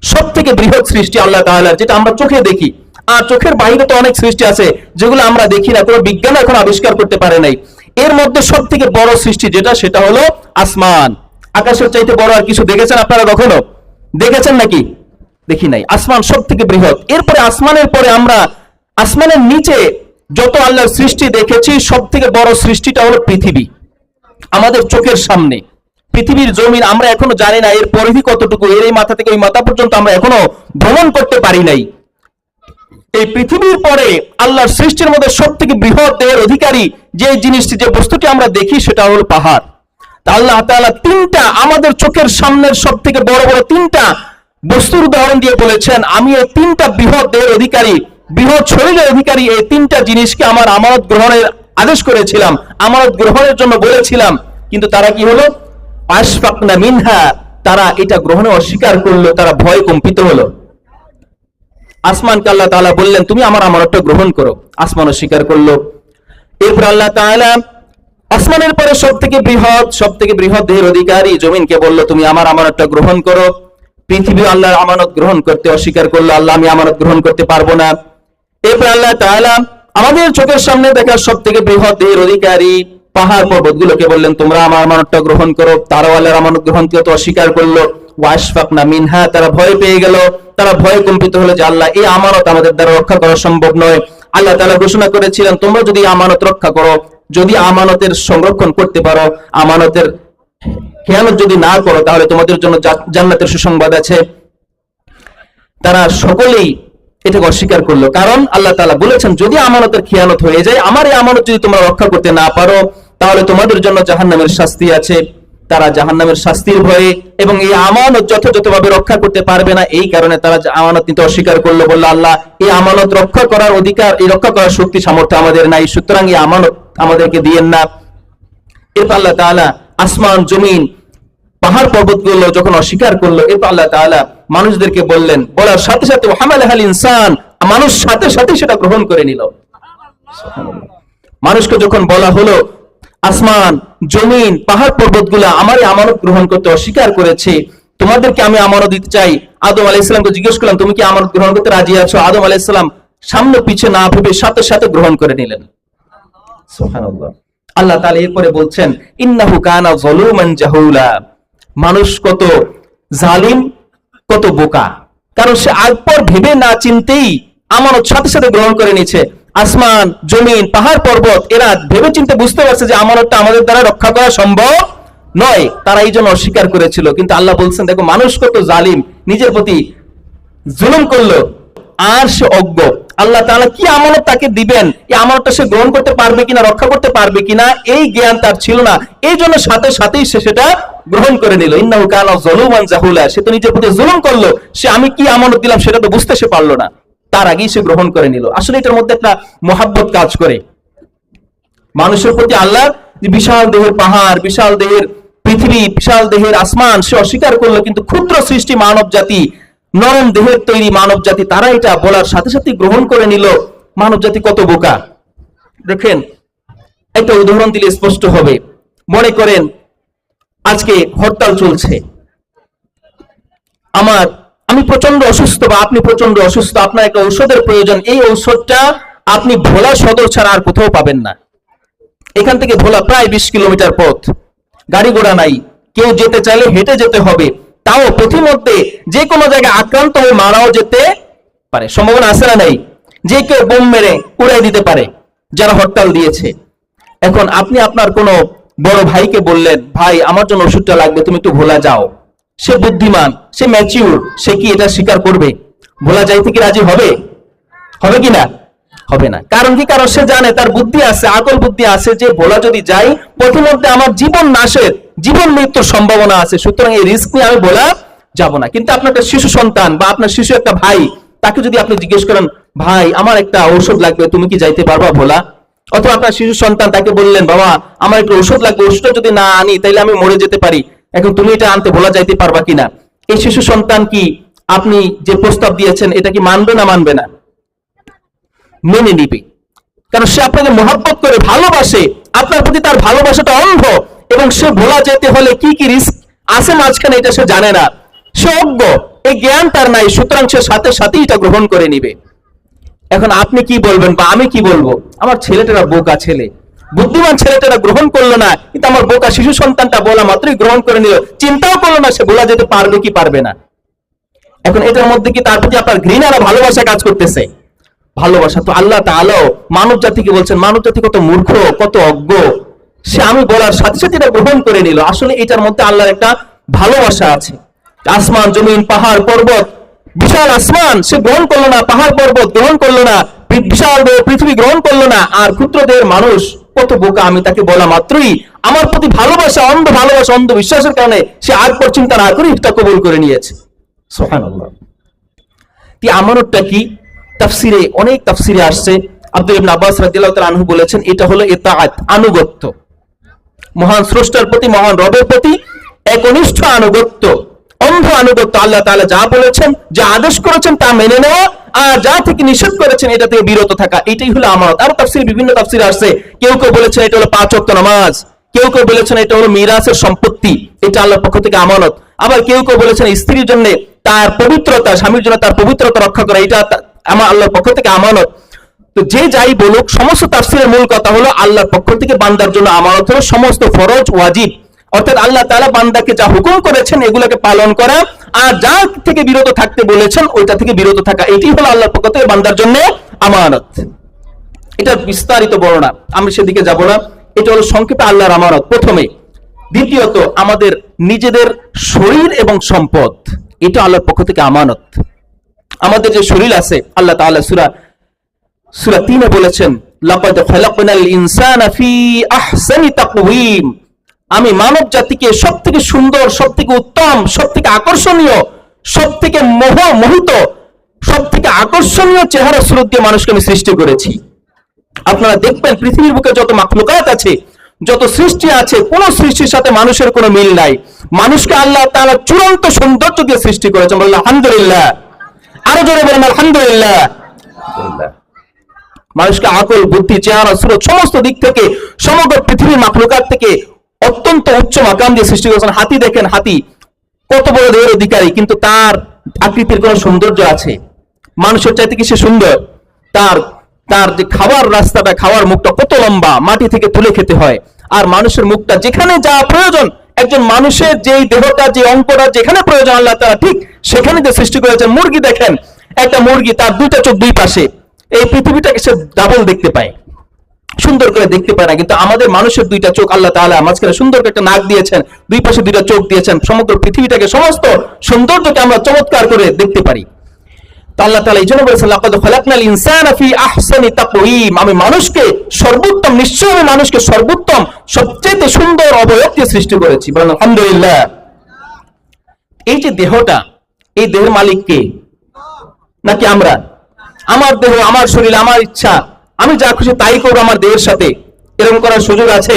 সব থেকে বৃহৎ সৃষ্টি আল্লাহ তাআলার, যেটা আমরা চোখে দেখি। আর চোখের বাইরে তো অনেক সৃষ্টি আছে যেগুলো আমরা দেখি না, কোনো বিজ্ঞান এখন আবিষ্কার করতে পারে নাই। এর মধ্যে সব থেকে বড় সৃষ্টি যেটা, সেটা হলো আসমান। আকাশের চাইতে বড় আর কিছু দেখেছেন আপনারা কখনো? দেখেছেন নাকি? দেখি নাই। আসমান সব থেকে বৃহৎ। এরপরে আসমানের পরে আমরা আসমানের নিচে যত আল্লাহর সৃষ্টি দেখেছি, সব থেকে বড় সৃষ্টিটা হলো পৃথিবী। আমাদের চোখের সামনে পৃথিবীর জমিন আমরা এখনো জানি না এর পরিধি কতটুকু, এর এই মাথা থেকে ওই মাথা পর্যন্ত আমরা এখনো ভ্রমণ করতে পারি নাই। এই পৃথিবীর পরে আল্লাহর সৃষ্টির মধ্যে সব থেকে বৃহৎ এর অধিকারী যে জিনিসটি, যে বস্তুটি আমরা দেখি, সেটা হলো পাহাড়। আল্লাহ তাআলা তিনটা আমাদের চোখের সামনের সব থেকে বড় বড় তিনটা বস্তুর উদাহরণ দিয়ে বলেছেন, আমি এই তিনটা বৃহৎ দেহের অধিকারী, বৃহৎ শরীরের অধিকারী এই তিনটা জিনিসকে আমার আমানত গ্রহণের আদেশ করেছিলাম, আমানত গ্রহণের জন্য বলেছিলাম। কিন্তু তারা কি হলো? আশফাকনা মিনহা, তারা এটা গ্রহণে অস্বীকার করলো, তারা ভয় কম্পিত হলো। আসমানকে আল্লাহ তাআলা বললেন, তুমি আমার আমানতটা গ্রহণ করো। আসমান অস্বীকার করলো। এরপর আল্লাহ তাআলা আসমানের পরে সব থেকে বৃহৎ দেহের অধিকারী জমিনকে বলল, তুমি আমার আমানতটা গ্রহণ করো। পৃথিবী আল্লাহর আমানত গ্রহণ করতে অস্বীকার করলো, আল্লাহ আমি আমানত গ্রহণ করতে পারবো না। এরপর আল্লাহ তাআলা আমাদের চোখের সামনে দেখা সব থেকে বৃহৎ দেহের অধিকারী পাহাড় পর্বতগুলোকে বললেন, তোমরা আমার আমানতটা গ্রহণ করো। তারাও আল্লাহর আমানত গ্রহণ করতে অস্বীকার করলো। ওয়াশফাকনা মিনহা, তারা ভয় পেয়ে গেল, তারা ভয় কম্পিত হলো যে আল্লাহ এই আমানত আমাদের দ্বারা রক্ষা করা সম্ভব নয়। আল্লাহ তাআলা ঘোষণা করেছিলেন, তোমরা যদি আমানত রক্ষা করো, যদি আমানতের সংরক্ষণ করতে পারো, আমানতের খেয়ানত যদি না করো, তাহলে তোমাদের জন্য জান্নাতের সুসংবাদ আছে। তারা সকলেই এটাকে অস্বীকার করলো, কারণ আল্লাহ তাআলা বলেছেন, যদি আমানতের খেয়ানত হয়ে যায়, আমার এই আমানত যদি তোমরা রক্ষা করতে না পারো, তাহলে তোমাদের জন্য জাহান্নামের শাস্তি আছে। তারা জাহান্নামের শাস্তির ভয়ে এবং এই আমানত যথাযথভাবে রক্ষা করতে পারবে না, এই কারণে তারা আমানত নিতে অস্বীকার করলো। বললো, আল্লাহ এই আমানত রক্ষা করার অধিকার, এই রক্ষা করার শক্তি সামর্থ্য আমাদের নাই, সুতরাং এই আমানত আমাদেরকে দিয়েন না। এরপর আল্লাহ তাআলা আসমান, জমিন, পাহাড় পর্বতগুলো যখন অস্বীকার করলো, এরপর আল্লাহ তাআলা মানুষদেরকে বললেন, বলার সাথে সাথে হামালাহাল ইনসান, মানুষ সাথে সাথে সেটা গ্রহণ করে নিল। মানুষকে যখন বলা হলো, আসমান, জমিন, পাহাড় পর্বতগুলা আমার এই আমানত গ্রহণ করতে অস্বীকার করেছে, তোমাদেরকে আমি আমানত দিতে চাই। আদম আলাইহিস সালামকে জিজ্ঞেস করলাম, তুমি কি আমানত গ্রহণ করতে রাজি আছো? আদম আলাইহিস সালাম সামনে পিছে না ভেবে সাথে সাথে গ্রহণ করে নিলেন। সুবহানাল্লাহ। আল্লাহ তাআলা এরপরে বলছেন, ইন্নাহু কানা যালুমান জাহুলা, মানুষ কত জালিম, কত বোকা, কারণ সে আগপর ভেবে না চিন্তেই আমানত সাথে সাথে গ্রহণ করে নিয়েছে। আসমান, জমিন, পাহাড় পর্বত এরা ভেবে চিন্তে বুঝতে পারছে যে আমানতটা আমাদের দ্বারা রক্ষা করা সম্ভব নয়, তারা এই জন্য অস্বীকার করেছিল। কিন্তু আল্লাহ বলছেন, দেখো মানুষ কত জালিম, নিজের প্রতি জুলুম করলো, আর সে অজ্ঞ। আল্লাহ তাআলা কি আমানত তাকে দিবেন, এই আমানতটা সে গ্রহণ করতে পারবে কিনা, রক্ষা করতে পারবে কিনা, এই জ্ঞান তার ছিল না। এই জন্য সাথে সাথেই সে সেটা গ্রহণ করে নিল। ইন্নাহু কানা যালুমান জাহুলা, সে তো নিজের প্রতি জুলুম করলো, সে আমি কি আমানত দিলাম সেটা তো বুঝতে সে পারলো না, তার আগেই সে গ্রহণ করে নিল। আসলে এটার মধ্যে একটা মহাব্বত কাজ করে মানুষের প্রতি। আল্লাহ বিশাল দেহের পাহাড়, বিশাল দেহের পৃথিবী, বিশাল দেহের আসমান সে অস্বীকার করলো, কিন্তু ক্ষুদ্র সৃষ্টি মানব জাতি, নরম দেহের তৈরি মানব জাতি, তারা এটা বলার সাথে সাথে গ্রহণ করে নিল। মানব জাতি কত বোকা দেখেন। একটা উদাহরণ দিলে স্পষ্ট হবে। মনে করেন আজকে হরতাল চলছে, আমি প্রচন্ড অসুস্থ বা আপনি প্রচন্ড অসুস্থ, আপনার একটা ঔষধের প্রয়োজন, এই ঔষধটা আপনি ভোলা সদর ছাড়া আর কোথাও পাবেন না। এখান থেকে ভোলা প্রায় 20 কিলোমিটার পথ, গাড়ি ঘোড়া নাই, কেউ যেতে চাইলে হেঁটে যেতে হবে, তাও পথিমধ্যে যে কোনো জায়গায় আক্রান্ত হয়ে মারাও যেতে পারে, সম্ভাবনা আছে না নাই? যে কেউ বোম মেরে উড়াই দিতে পারে যারা হরতাল দিয়েছে। এখন আপনি আপনার কোনো বড় ভাইকে বললেন, ভাই আমার জন্য ওষুধটা লাগবে, তুমি একটু ভোলা যাও। সে বুদ্ধিমান, সে ম্যাচিউর, সে কি এটা স্বীকার করবে? ভোলা যাইতে কি রাজি হবে? হবে কি না? হবে না। কারণ কি? কারণ সে জানে, তার বুদ্ধি আছে, আকল বুদ্ধি আছে, যে ভোলা যদি যাই প্রথমধ্যে আমার জীবন নাশের, জীবন মৃত্যুর সম্ভাবনা আছে, সুতরাং এই রিস্ক নিয়ে আমি ভোলা যাব না। কিন্তু আপনার একটা শিশু সন্তান বা আপনার শিশু একটা ভাই, তাকে যদি আপনি জিজ্ঞেস করেন, ভাই আমার একটা ঔষধ লাগবে, তুমি কি যাইতে পারবা ভোলা? অথবা আপনার শিশু সন্তান, তাকে বললেন, বাবা আমার একটা ওষুধ লাগবে, ওষুধটা যদি না আনি তাইলে আমি মরে যেতে পারি, এখন তুমি এটা আনতে ভোলা যাইতে পারবা কিনা? এই শিশু সন্তান কি আপনি যে প্রস্তাব দিয়েছেন এটা কি মানবে না মানবে না? মেনে নিবে, কারণ সে আপনাকে মহব্বত করে, ভালোবাসে, আপনার প্রতি তার ভালোবাসাটা অন্ধ, এবং সে ভোলা যেতে হলে কি কি রিস্ক আছে মাঝখানে, এটা সে জানে না, সে অজ্ঞ, এই জ্ঞান তার নাই, সুতরাং সে সাথে সাথেই এটা গ্রহণ করে নিবে। এখন আপনি কি বলবেন বা আমি কি বলবো? আমার ছেলেটারা বোকা ছেলে, বুদ্ধিমান ছেলেটারা গ্রহণ করলো না, কিন্তু আমার বোকা শিশু সন্তানটা বলা মাত্রই গ্রহণ করে নিল, চিন্তাও করলো না সে বলা যেতে পারবে কি পারবে না। এখন এটার মধ্যে কি তার প্রতি আপনার ঘৃণা না ভালোবাসা কাজ করতেছে? ভালোবাসা। তো আল্লাহ তাআলাও মানব জাতিকে বলছেন, মানব জাতি কত মূর্খ, কত অজ্ঞ, সে আমি বলার সাথে সাথে এটা গ্রহণ করে নিল। আসলে এটার মধ্যে আল্লাহর একটা ভালোবাসা আছে। আসমান জমিন পাহাড় পর্বত, বিশাল আসমান সে গ্রহণ করলো না, পাহাড় পর্বত গ্রহণ করলো না, বিশাল পৃথিবী গ্রহণ করলো না, আর ক্ষুদ্র দেহের মানুষ কত বোকা, আমি তাকে বলা মাত্রই আমার প্রতি ভালোবাসা, অন্ধ ভালোবাসা, অন্ধ বিশ্বাসের কারণে সে আর পর চিন্তা না করে এটা কবুল করে নিয়েছে। সুবহানাল্লাহ। কি আমানতটা কি? তাফসিরে অনেক তাফসিরে আসছে। আব্দুল ইবনে আব্বাস রাদিয়াল্লাহু তাআলা আনহু বলেছেন এটা হলো ইতাআত, আনুগত্য, মহান স্রষ্টার প্রতি, মহান রবের প্রতি একনিষ্ঠ আনুগত্য, অন্ধ আনুগত্য। আল্লাহ তাআলা যা বলেছেন, যা আদেশ করেছেন তা মেনে নেওয়া, আর যা থেকে নিষেধ করেছেন এটা থেকে বিরত থাকা, এটাই হলো আমানত। আর তাফসিরে বিভিন্ন তাফসিরে আসছে, কেউ কেউ বলেছেন এটা হলো 5 ওয়াক্ত নামাজ, কেউ কেউ বলেছেন এটা হলো মিরাসের সম্পত্তি, এটা আল্লাহর পক্ষ থেকে আমানত। আবার কেউ কেউ বলেছেন স্ত্রীর জন্য তার পবিত্রতা, স্বামীর জন্য তার পবিত্রতা রক্ষা করা, এটা আমার আল্লাহর পক্ষ থেকে আমানত। তো যে যাই বলুক, সমস্ত তাফসিরের মূল কথা হলো আল্লাহর পক্ষ থেকে বান্দার জন্য আমানত হলো সমস্ত ফরজ ওয়াজিব, অর্থাৎ আল্লাহ তাআলা বান্দাকে যা হুকুম করেছেন এগুলোকে পালন করা, আর যা থেকে বিরত থাকতে বলেছেন ওইটা থেকে বিরত থাকা, এটাই হলো আল্লাহর পক্ষ থেকে বান্দার জন্য আমানত। এটা বিস্তারিত বর্ণনা, আমি সেদিকে যাব না। এটা হলো সংক্ষেপে আল্লাহর আমানত প্রথমে। দ্বিতীয়ত, আমাদের নিজেদের শরীর এবং সম্পদ, এটা আল্লাহর পক্ষ থেকে আমানত। আমাদের যে শরীর আছে, আল্লাহ তাআলা সূরা 3-এ বলেছেন, লাকাদ খালাকনাল ইনসানা ফি আহসানি তাকওয়িম, আমি মানব জাতিকে সবথেকে সুন্দর, সবথেকে উত্তম, সবথেকে আকর্ষণীয়, সবথেকে মোহিত, সবথেকে আকর্ষণীয় চেহারা সুরত দিয়ে মানুষকে আমি সৃষ্টি করেছি। আপনারা দেখবেন পৃথিবীর বুকে যত মাখলুকাত আছে, যত সৃষ্টি আছে, কোন সৃষ্টির সাথে মানুষের কোনো মিল নাই। মানুষকে আল্লাহ তাআলা চূড়ান্ত সৌন্দর্য দিয়ে সৃষ্টি করেছেন, বললাম আলহামদুলিল্লাহ। আরো জোরে বলেন আলহামদুলিল্লাহ। মানুষকে আকল, বুদ্ধি, চেহারা, সুরত সমস্ত দিক থেকে, সমগ্র পৃথিবীর মাখলুকাত থেকে অত্যন্ত উচ্চ মাকাম দিয়ে সৃষ্টি করেছেন। হাতি দেখেন, হাতি কত বড় দেহের অধিকারী, কিন্তু তার আকৃতির কোন সৌন্দর্য আছে? মানুষের চাইতে কি সে সুন্দর? তার তার যে খাওয়ার রাস্তাটা, খাওয়ার মুখটা কত লম্বা, মাটি থেকে তুলে খেতে হয়। আর মানুষের মুখটা যেখানে যা প্রয়োজন, একজন মানুষের যেই দেহটা, যে অঙ্কটা যেখানে প্রয়োজন আল্লাহ তাআলা ঠিক সেখানে যে সৃষ্টি করেছেন। মুরগি দেখেন, একটা মুরগি তার দুইটা চোখ দুই পাশে, এই পৃথিবীটাকে সে ডাবল দেখতে পায়, সুন্দর করে দেখতে পায় না। কিন্তু আমাদের মানুষের দুইটা চোখ আল্লাহ তাআলা মাঝখানে সুন্দর করে একটা নাক দিয়েছেন, দুই পাশে দুইটা চোখ দিয়েছেন, সমগ্র পৃথিবীটাকে, সমস্ত সৌন্দর্যকে আমরা চমৎকার করে দেখতে পারি। তো আল্লাহ তাআলা এই জন্য বলেছেন, লাকাদ খালাকনাল ইনসানা ফি আহসানি তাকওয়িম, আমি মানুষকে সর্বোত্তম, নিশ্চয়ই আমি মানুষকে সর্বোত্তম, সবচেয়ে সুন্দর অবয়ব দিয়ে সৃষ্টি করেছি। বলেন আলহামদুলিল্লাহ। এই যে দেহটা, এই দেহের মালিক কে? নাকি আমরা? আমার দেহ, আমার শরীর, আমার ইচ্ছা, আমি যা খুশি তাই করবো আমার দেহের সাথে, এরকম করার সুযোগ আছে?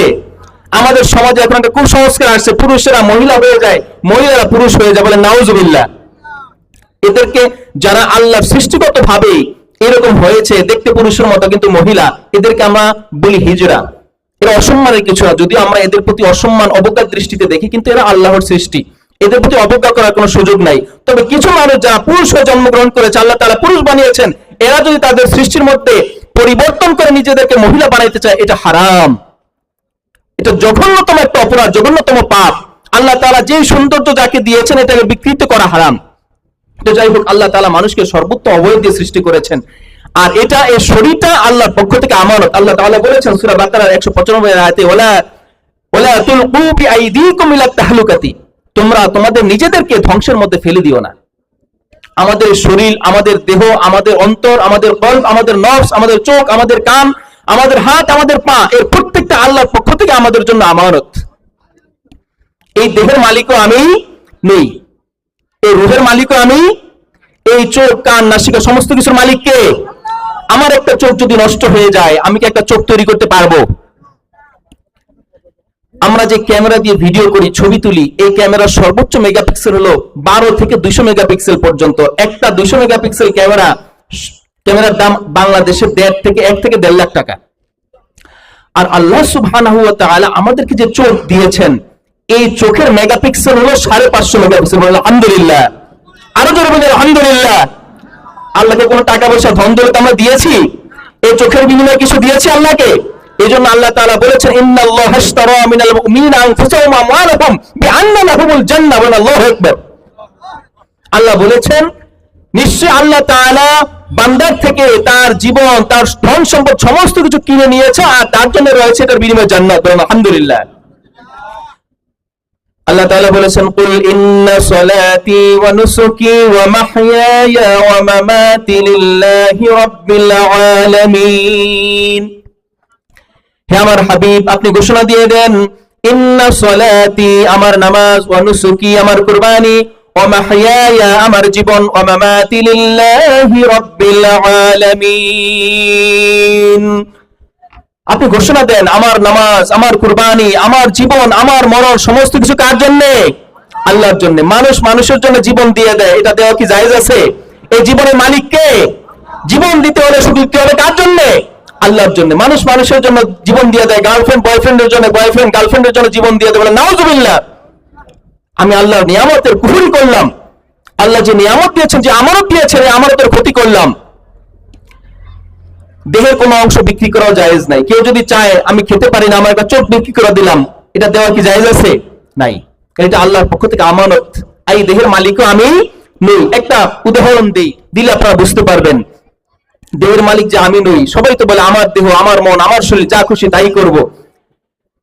আমাদের সমাজে এখন একটা কুসংস্কার আসছে, পুরুষেরা মহিলা হয়ে যায়, মহিলারা পুরুষ হয়ে যায়, বলে নাউজুবিল্লাহ। এদেরকে যারা আল্লাহর সৃষ্টিগত ভাবে এরকম হয়েছে, দেখতে পুরুষের মতো কিন্তু মহিলা, এদেরকে আমরা বলি হিজড়া। এরা অসম্মানের কিছু না, যদিও আমরা এদের প্রতি অসম্মান, অবজ্ঞার দৃষ্টিতে দেখি, কিন্তু এরা আল্লাহর সৃষ্টি, এদের প্রতি অবজ্ঞা করার কোনো সুযোগ নাই। তবে কিছু মানুষ যারা পুরুষ হয়ে জন্মগ্রহণ করেছে, আল্লাহ তাআলা পুরুষ বানিয়েছেন, এরা যদি তাদের সৃষ্টির মধ্যে পরিবর্তন করে নিজেদেরকে মহিলা বানাইতে চায়, এটা হারাম, এটা জঘন্যতম একটা অপরাধ, জঘন্যতম পাপ। আল্লাহ তাআলা যে সৌন্দর্য যাকে দিয়েছেন এটাকে বিকৃত করা হারাম। তো যাই হোক, আল্লাহ তাআলা মানুষকে সর্বোত্তম অবয়ব দিয়ে সৃষ্টি করেছেন, আর এটা, এই শরীরটা আল্লাহর পক্ষ থেকে আমানত। আল্লাহ তাআলা বলেছেন সূরা বাকারার 195 আয়াতে, ওয়ালা তুলকু বিআইদিকুম ইলা তাহলুকাতি, তোমরা তোমাদের নিজেদেরকে ধ্বংসের মধ্যে ফেলে দিও না। আমাদের শরীর, আমাদের দেহ, আমাদের অন্তর, আমাদের কল্ব, আমাদের নফস, আমাদের চোখ, আমাদের কান, আমাদের হাত, আমাদের পা, এর প্রত্যেকটা আল্লাহর পক্ষ থেকে আমাদের জন্য আমানত। এই দেহের মালিকও আমি নেই, এই রূহের মালিকও আমি, এই চোখ, কান, নাসিকা সমস্ত কিছুর মালিক কে? আমার একটা চোখ যদি নষ্ট হয়ে যায়, আমি কি একটা চোখ তৈরি করতে পারবো? আমরা যে ক্যামেরা দিয়ে ভিডিও করি, ছবি তুলি, এই ক্যামেরার সর্বোচ্চ মেগাপিক্সেল হলো 12 থেকে 200 মেগাপিক্সেল পর্যন্ত। একটা 200 মেগাপিক্সেল ক্যামেরার দাম বাংলাদেশে 1 থেকে 1.5 লাখ টাকা। আর আল্লাহ সুবহানাহু ওয়া তাআলা আমাদেরকে যে চোখ দিয়েছেন, এই চোখের মেগাপিক্সেল হলো 550 মেগাপিক্সেল। আলহামদুলিল্লাহ, আরো জোরে বলেন আলহামদুলিল্লাহ। আল্লাহকে কোনো টাকা পয়সা ধন দৌলত আমরা দিয়েছি? এই চোখের বিনিময়ে কিছু দিয়েছি আল্লাহকে? এই জন্য আল্লাহ তাআলা বলেছেন, ইন্নাল্লাহা আশতারা মিনাল মুমিনিনা আনফুসাহুম ওয়া আমওয়ালাহুম বিআন্না লাহুমুল জান্নাহ। আল্লাহু আকবার। আল্লাহ বলেছেন, নিশ্চয় আল্লাহ তাআলা বান্দার থেকে তার জীবন, তার ধন সম্পদ সমস্ত কিছু কিনে নিয়েছে, আর তার জন্য রয়েছে এটার বিনিময়ে জান্নাত। আলহামদুলিল্লাহ। আল্লাহ তাআলা বলেছেন, কুল ইন্না সলাতি ওয়া নুসুকি ওয়া মাহইয়ায়া ওয়া মামাতি লিল্লাহি রাব্বিল আলামিন। হে আমার হাবিব, আপনি ঘোষণা দিয়ে দেন, ইন্না সলাতি আমার নামাজ, ওয়া নুসুকি আমার কুরবানি, ওয়া মাহইয়ায়া আমার জীবন, ওয়া মামাতি লিল্লাহি রাব্বিল আলামিন। আপনি ঘোষণা দেন, আমার নামাজ, আমার কুরবানি, আমার জীবন, আমার মরণ সমস্ত কিছু কার জন্য? আল্লাহর জন্য। মানুষ মানুষের জন্য জীবন দিয়ে দেয়, এটা দেওয়া কি জায়েজ আছে? এই জীবনের মালিক কে? জীবন দিতে হলে শুধু দিতে হবে কার জন্য? আল্লাহর জন্য। মানুষ মানুষের জন্য জীবন দিয়ে দেয়, গার্লফ্রেন্ড বয়ফ্রেন্ডের জন্য, বয়ফ্রেন্ড গার্লফ্রেন্ডের জন্য জীবন দিয়ে দেয়। নাউজুবিল্লাহ। আমি আল্লাহর নিয়ামতের কুফরি করলাম। আল্লাহ যে নিয়ামত দিয়েছেন, যে আমানত দিয়েছেন, এই আমানতের ক্ষতি করলাম। দেহের কোনো অংশ বিক্রি করাও জায়েজ নাই। কেউ যদি চায় আমি খেতে পারি না, আমার একটা চোখ বিক্রি করে দিলাম, এটা দেওয়া কি জায়েজ আছে? নাই। এটা আল্লাহর পক্ষ থেকে আমানত। এই দেহের মালিকও আমি নই। একটা উদাহরণ দিলে আপনারা বুঝতে পারবেন দেহের মালিক যে আমি নই। সবাই তো বলে আমার দেহ, আমার মন, আমার শরীর, যা খুশি তাই করব।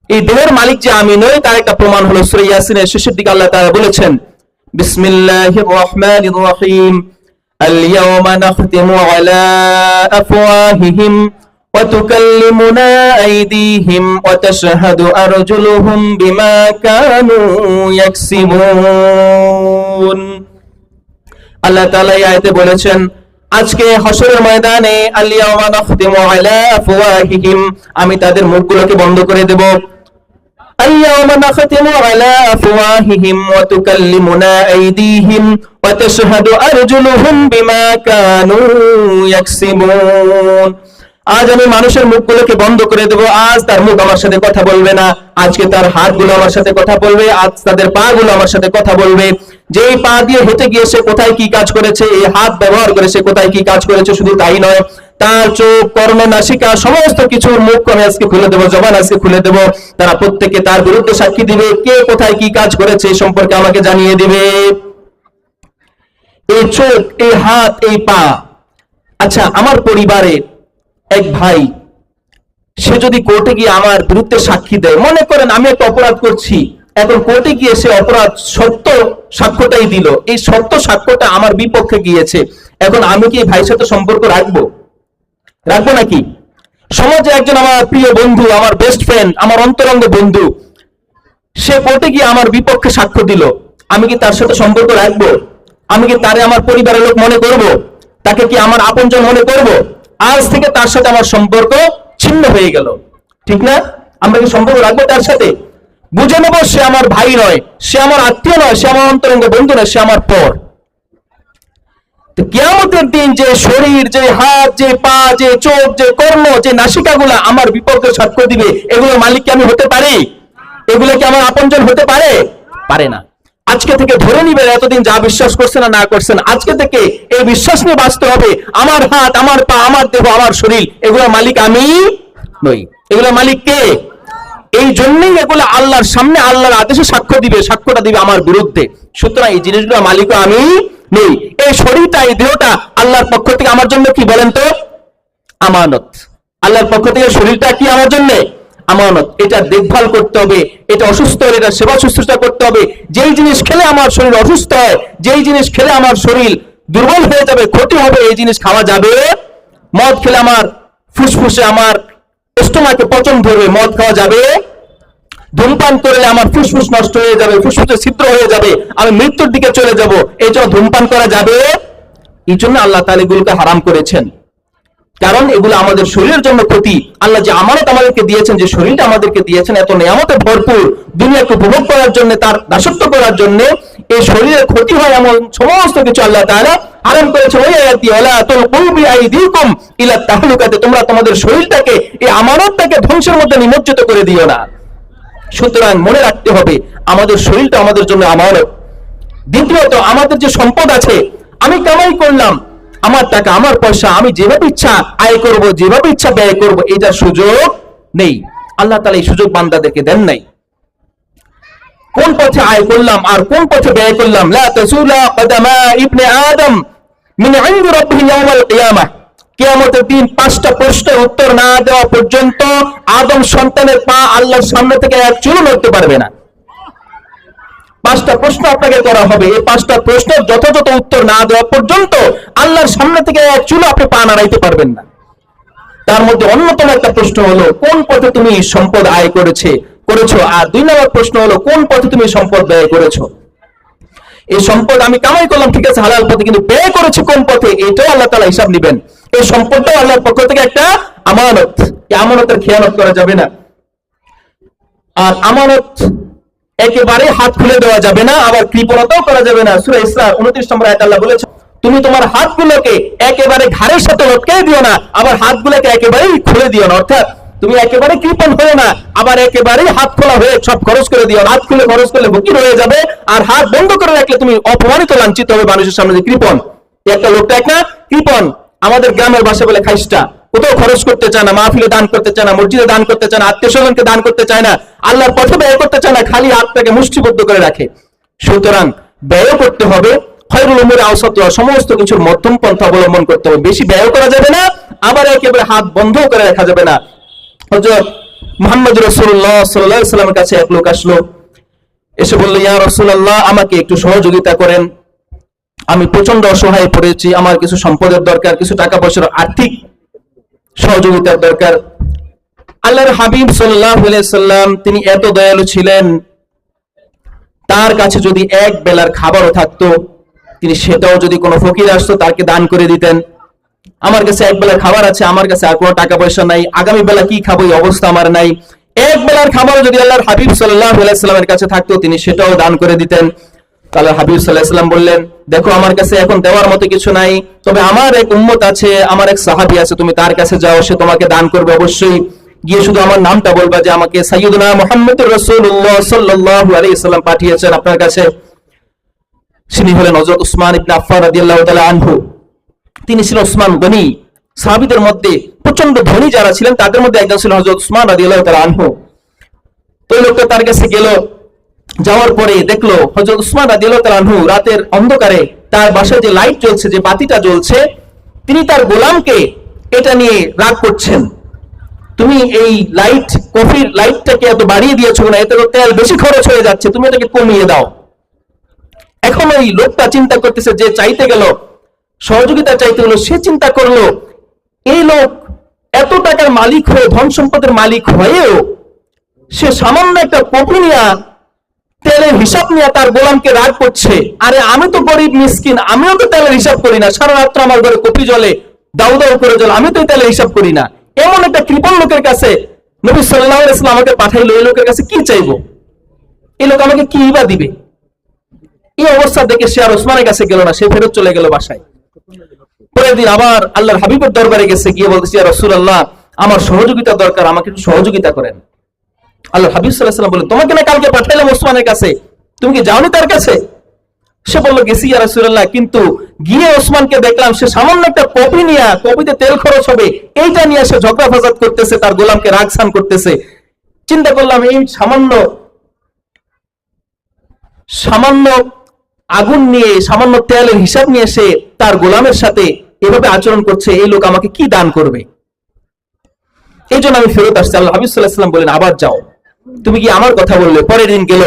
এই দেহের মালিক যে আমি নই, তার একটা প্রমাণ হলো সূরা ইয়াসিনের শেষের দিকে আল্লাহ তাআলা বলেছেন, বিসমিল্লাহির রহমানির রহিম, اليوم نختم على أفواههم وتكلمنا أيديهم وتشهد أرجلهم بما كانوا يكسبون। আল্লাহ তাআলা এই আয়াতে বলেছেন, আজকে হাশরের ময়দানে আল-ইয়াওমা নাখতিমু আলা আফওয়াহিহিম, আমি তাদের মুখগুলোকে বন্ধ করে দেব। আল-ইয়াওমা নাখতিমু আলা আফওয়াহিহিম ওয়া তুকাল্লিমুনা আইদিহিম ওয়া তাশহাদু আরজুলুহুম বিমা কানু ইয়াকসিবুন। আজ আমি মানুষের মুখগুলোকে বন্ধ করে দেব। আজ তার মুখ আমার সাথে কথা বলবে না। আজকে তার হাতগুলো আমার সাথে কথা বলবে, আজ তাদের পাগুলো আমার সাথে কথা বলবে। যেই পা দিয়ে হেঁটে গিয়ে সে কোথায় কি কাজ করেছে, এই হাত ব্যবহার করে সে কোথায় কি কাজ করেছে, শুধু তাই নয়, তার চোখ, কর্ণ, নাসিকা সমস্ত কিছুর মুখ আমি আজকে খুলে দেবো, জবান আজকে খুলে দেবো। তারা প্রত্যেকে তার বিরুদ্ধে সাক্ষী দিবে, কে কোথায় কি কাজ করেছে এই সম্পর্কে আমাকে জানিয়ে দিবে। এই চোখ, এই হাত, এই পা। আচ্ছা, আমার পরিবারে এক ভাই, সে যদি কোর্টে গিয়ে আমার বিরুদ্ধে সাক্ষী দেয়, মনে করেন আমি একটা অপরাধ করছি, এখন কোর্টে গিয়ে সে অপরাধ সত্য সাক্ষ্যটাই দিল, এই সত্য সাক্ষ্যটা আমার বিপক্ষে গিয়েছে, এখন আমি কি ভাইয়ের সাথে সম্পর্ক রাখবো নাকি? সমাজে একজন আমার প্রিয় বন্ধু, আমার বেস্ট ফ্রেন্ড, আমার অন্তরঙ্গ বন্ধু, সে কোর্টে গিয়ে আমার বিপক্ষে সাক্ষ্য দিল, আমি কি তার সাথে সম্পর্ক রাখবো? আমি কি তারে আমার পরিবারের লোক মনে করব? তাকে কি আমার আপনজন মনে করব? আজ থেকে তার সাথে আমার সম্পর্ক ছিন্ন হয়ে গেল, ঠিক না? আমরা কি সম্পর্ক রাখবো তার সাথে? বুঝে নেবো সে আমার ভাই নয়, সে আমার আত্মীয় নয়, সে আমার অন্তরঙ্গ বন্ধু নয়, সে আমার পর। কিয়ামতের দিন যে শরীর, যে হাত, যে পা, যে চোখ, যে কর্ণ, যে নাসিকাগুলা আমার বিপক্ষে সাক্ষ্য দিবে, এগুলোর মালিক কি আমি হতে পারি? এগুলো কি আমার আপনজন হতে পারে? পারে না। আজকে থেকে ধরে নিবেন, এতদিন যা বিশ্বাস করছেন না করছেন, আজকে থেকে এই বিশ্বাস নিয়ে বাঁচতে হবে, আমার হাত, আমার পা, আমার দেহ, আমার শরীর, এগুলোর মালিক আমি নই। এগুলোর মালিক কে? এই জন্যই এগুলো আল্লাহর সামনে আল্লাহর আদেশে সাক্ষ্য দিবে, সাক্ষ্যটা দিবে আমার বিরুদ্ধে। সুতরাং এই জিনিসগুলোর মালিক আমি নেই। এই শরীরটা, এই দেহটা আল্লাহর পক্ষ থেকে আমার জন্য কি বলেন তো? আমানত। আল্লাহর পক্ষ থেকে শরীরটা কি আমার জন্য? আমানত। এটা দেখভাল করতে হবে, এটা অসুস্থ হলে এটা সেবা শুশ্রূষা করতে হবে। যেই জিনিস খেলে আমার শরীর অসুস্থ হয়, যেই জিনিস খেলে আমার শরীর দুর্বল হয়ে যাবে, ক্ষতি হবে, এই জিনিস খাওয়া যাবে। মদ খেলে আমার ফুসফুসে, আমার স্টোমাকে পচন ধরবে, মদ খাওয়া যাবে। ধূমপান করলে আমার ফুসফুস নষ্ট হয়ে যাবে, ফুসফুসে ছিদ্র হয়ে যাবে, আমি মৃত্যুর দিকে চলে যাব, এই জন্য ধূমপান করা যাবে। এই জন্য আল্লাহ তাআলা এগুলোকে হারাম করেছেন, কারণ এগুলো আমাদের শরীরের জন্য ক্ষতি। আল্লাহ যে আমানত আমাদেরকে দিয়েছেন, যে শরীরটা আমাদেরকে দিয়েছেন এত নিয়ামতে ভরপুর, দুনিয়াকে উপভোগ করার জন্য, তার দাসত্ব করার জন্য, এই শরীরের ক্ষতি হয় এমন সমস্ত কিছু আল্লাহ তাআলা হারাম করেছেন। ওই আয়াতটি, ওয়ালা তুলকু বিআইদিকুম ইলা তাহলুকাতে, তোমরা তোমাদের শরীরটাকে, এই আমানতটাকে ধ্বংসের মধ্যে নিমজ্জিত করে দিও না। সুতরাং মনে রাখতে হবে আমাদের শরীরটা আমাদের জন্য আমানত। দ্বিতীয়ত, আমাদের যে সম্পদ আছে, আমি কামাই করলাম, আমার টাকা আমার পয়সা, আমি যেভাবে ইচ্ছা আয় করব, যেভাবে ইচ্ছা ব্যয় করব, এটার সুযোগ নেই। আল্লাহ তাআলা এই সুযোগ বান্দাদেরকে দেন নাই। কোন পথে আয় করলাম আর কোন পথে ব্যয় করলাম, লা তাসুলা কদামা ইবনে আদম মিন ইনদি রাব্বিহি ইয়াওমাল কিয়ামাহ, কিয়ামতের দিন 5টা প্রশ্নের উত্তর না দেওয়া পর্যন্ত আদম সন্তানের পা আল্লাহর সামনে থেকে এক চুলও নড়তে পারবে না। 5টা প্রশ্ন আপনাকে করা হবে, এই 5টা প্রশ্নের যথাযথ উত্তর না দেওয়া পর্যন্ত আল্লাহর সামনে থেকে এক চুলও আপনি পা নাড়াইতে পারবেন না। তার মধ্যে অন্যতম একটা প্রশ্ন হলো কোন পথে তুমি সম্পদ আয় করেছো, আর 2 নম্বর প্রশ্ন হলো কোন পথে তুমি সম্পদ ব্যয় করেছো। এই সম্পদ আমি কামাই করলাম, ঠিক আছে, হালাল পথে, কিন্তু ব্যয় করেছি কোন পথে, এটাও আল্লাহ তাআলা হিসাব নেবেন। এই সম্পদটাও আল্লাহর পক্ষ থেকে একটা আমানত, এই আমানতের খেয়ানত করা যাবে না। আর আমানত একেবারে হাত খুলে দেওয়া যাবে না, আবার কৃপণতাও করা যাবে না। সূরা ইসরা 29 নম্বর আয়াতে আল্লাহ বলেছে, তুমি তোমার হাতগুলোকে একেবারে ঘাড়ের সাথে লটকাই দিও না, আবার হাতগুলোকে একেবারেই খুলে দিও না। অর্থাৎ তুমি একেবারে কৃপণ হয়ে না, আবার একেবারেই হাত খোলা হয়ে সব খরচ করে দিও। হাত খুলে খরচ করলে ফকির হয়ে যাবে, আর হাত বন্ধ করে রাখলে তুমি অপমানিত, লাঞ্ছিত হবে মানুষের সামনে যে কৃপণ। একটা লোকটা একটা কৃপণ, আমাদের গ্রামের ভাষা বলে খাইস্টা, কোথাও খরচ করতে চায় না, মাহফিলে দান করতে চায় না, মসজিদে দান করতে চায় না, আত্মীয় স্বজনকে দান করতে চায় না, আল্লাহর পথে ব্যয় করতে চায় না, খালি হাতটাকে মুষ্টিবদ্ধ করে রাখে। সুতরাং ব্যয় করতে হবে, খায়রুল উমুরি আওসাতুহা, সমস্ত কিছুর মধ্যম পন্থা অবলম্বন করতে হবে। বেশি ব্যয় করা যাবে না, আবার একেবারে হাত বন্ধ করে রাখা যাবে না। হযরত মুহাম্মদ রাসূলুল্লাহ সাল্লাল্লাহু আলাইহি ওয়াসাল্লামের কাছে এক লোক আসলো, এসে বলল, ইয়া রাসূলুল্লাহ, আমাকে একটু সহযোগিতা করেন, আমি প্রচন্ড অসহায় পড়েছি, আমার কিছু সম্পদের দরকার, কিছু টাকা পয়সার আর্থিক সহযোগিতার দরকার। আল্লাহর হাবিব সাল্লাল্লাহু আলাইহি সাল্লাম তিনি এত দয়ালু ছিলেন, তার কাছে যদি এক বেলার খাবারও থাকতো, তিনি সেটাও যদি কোনো ফকির আসতো তাকে দান করে দিতেন। আমার কাছে এক বেলার খাবার আছে, আমার কাছে আর কোনো টাকা পয়সা নাই, আগামী বেলা কি খাবো এই অবস্থা আমার নাই, এক বেলার খাবার যদি আল্লাহর হাবিব সাল্লাল্লাহু আলাইহি সাল্লামের কাছে থাকতো, তিনি সেটাও দান করে দিতেন। আল্লাহর হাবিব সাল্লাল্লাহু আলাইহি সাল্লাম বললেন, দেখো আমার কাছে এখন দেওয়ার মতো কিছু নাই, তবে আমার এক উম্মত আছে, আমার এক সাহাবী আছে, তুমি তার কাছে যাও, সে তোমাকে দান করবে অবশ্যই। গিয়ে শুধু আমার নামটা বলবা যে আমাকে সাইয়্যিদুনা মুহাম্মদুর রাসূলুল্লাহ সাল্লাল্লাহু আলাইহি সাল্লাম পাঠিয়েছেন আপনার কাছে। তিনি হলেন হযরত উসমান ইবনে আফফান রাদিয়াল্লাহু তাআলা আনহু। তিনি ছিলেন উসমান গনি, সাহাবীদের মধ্যে প্রচন্ড ধনী যারা ছিলেন তাদের মধ্যে একজন ছিলেন হযরত উসমান রাদিয়াল্লাহু তাআলা আনহু। তো লোকটা তার কাছে গেল, যাওয়ার পরে দেখলো হযরত উসমান রাদিয়াল্লাহু তাআলা আনহু রাতের অন্ধকারে তার বাসায় যে লাইট জ্বলছে, যে বাতিটা জ্বলছে, তিনি তার গোলামকে এটা নিয়ে রাগ করছেন, তুমি এই লাইট, কফির লাইটটাকে এত বাড়িয়ে দিয়েছো না, এতে তো তেল বেশি খরচ হয়ে যাচ্ছে, তুমি এটাকে কমিয়ে দাও। এখন ওই লোকটা চিন্তা করতেছে, যে চাইতে গেল, সহযোগিতা চাইতে গেল, সে চিন্তা করলো এই লোক এত টাকার মালিক হয়ে, ধন সম্পদের মালিক হয়েও সে সামান্য একটা কফি নিয়ে, তেলের হিসাব নিয়ে তার গোলামকে রাগ করছে। আরে আমি তো গরিব মিসকিন, আমিও তো তেলের হিসাব করি না, সারা রাত্র আমার ঘরে কফি জ্বলে, দাউ দাউ করে জ্বলে, আমি তো তেলের হিসাব করি না। এমন একটা কৃপণ লোকের কাছে নবী সাল্লাল্লাহু আলাইহি ওয়াসাল্লাম আমাকে পাঠাইলো, এই লোকের কাছে কি চাইবো, এই লোক আমাকে কি বা দিবে। এই অবস্থা দেখে সে আর ওসমানের কাছে গেল না, সে ফেরত চলে গেল বাসায়। পরের দিন আবার আল্লাহর হাবিবের দরবারে গেছে, গিয়ে বলতেছে, ইয়া রাসূলুল্লাহ, আমার সহযোগিতা দরকার, আমাকে একটু সহযোগিতা করেন। আল্লাহর হাবিব সাল্লাল্লাহু আলাইহি ওয়াসাল্লাম বললেন, তোমাকে না কালকে পাঠাইলাম ওসমানের কাছে, তুমি কি যাওনি তার কাছে? সে বলল, গেছি ইয়া রাসূলুল্লাহ, কিন্তু গিয়ে ওসমানকে দেখলাম সে সামান্য একটা কফি নিয়ে, কফিতে তেল খরচ হবে এইটা নিয়ে সে ঝগড়া ফাসাদ করতেছে, তার গোলামকে রাগসান করতেছে। চিন্তা করলাম, এই সামান্য আগুন নিয়ে, সামান্য তেলের হিসাব নিয়ে সে তার গোলামের সাথে এভাবে আচরণ করছে, এই লোক আমাকে কি দান করবে। এই জন্য আমি ফেরত আসছি। আল্লাহ হাবিব সাল্লাল্লাহু আলাইহি ওয়াসাল্লাম বলেন, আবার যাও, তুমি কি আমার কথা বললে? পরের দিন গেল,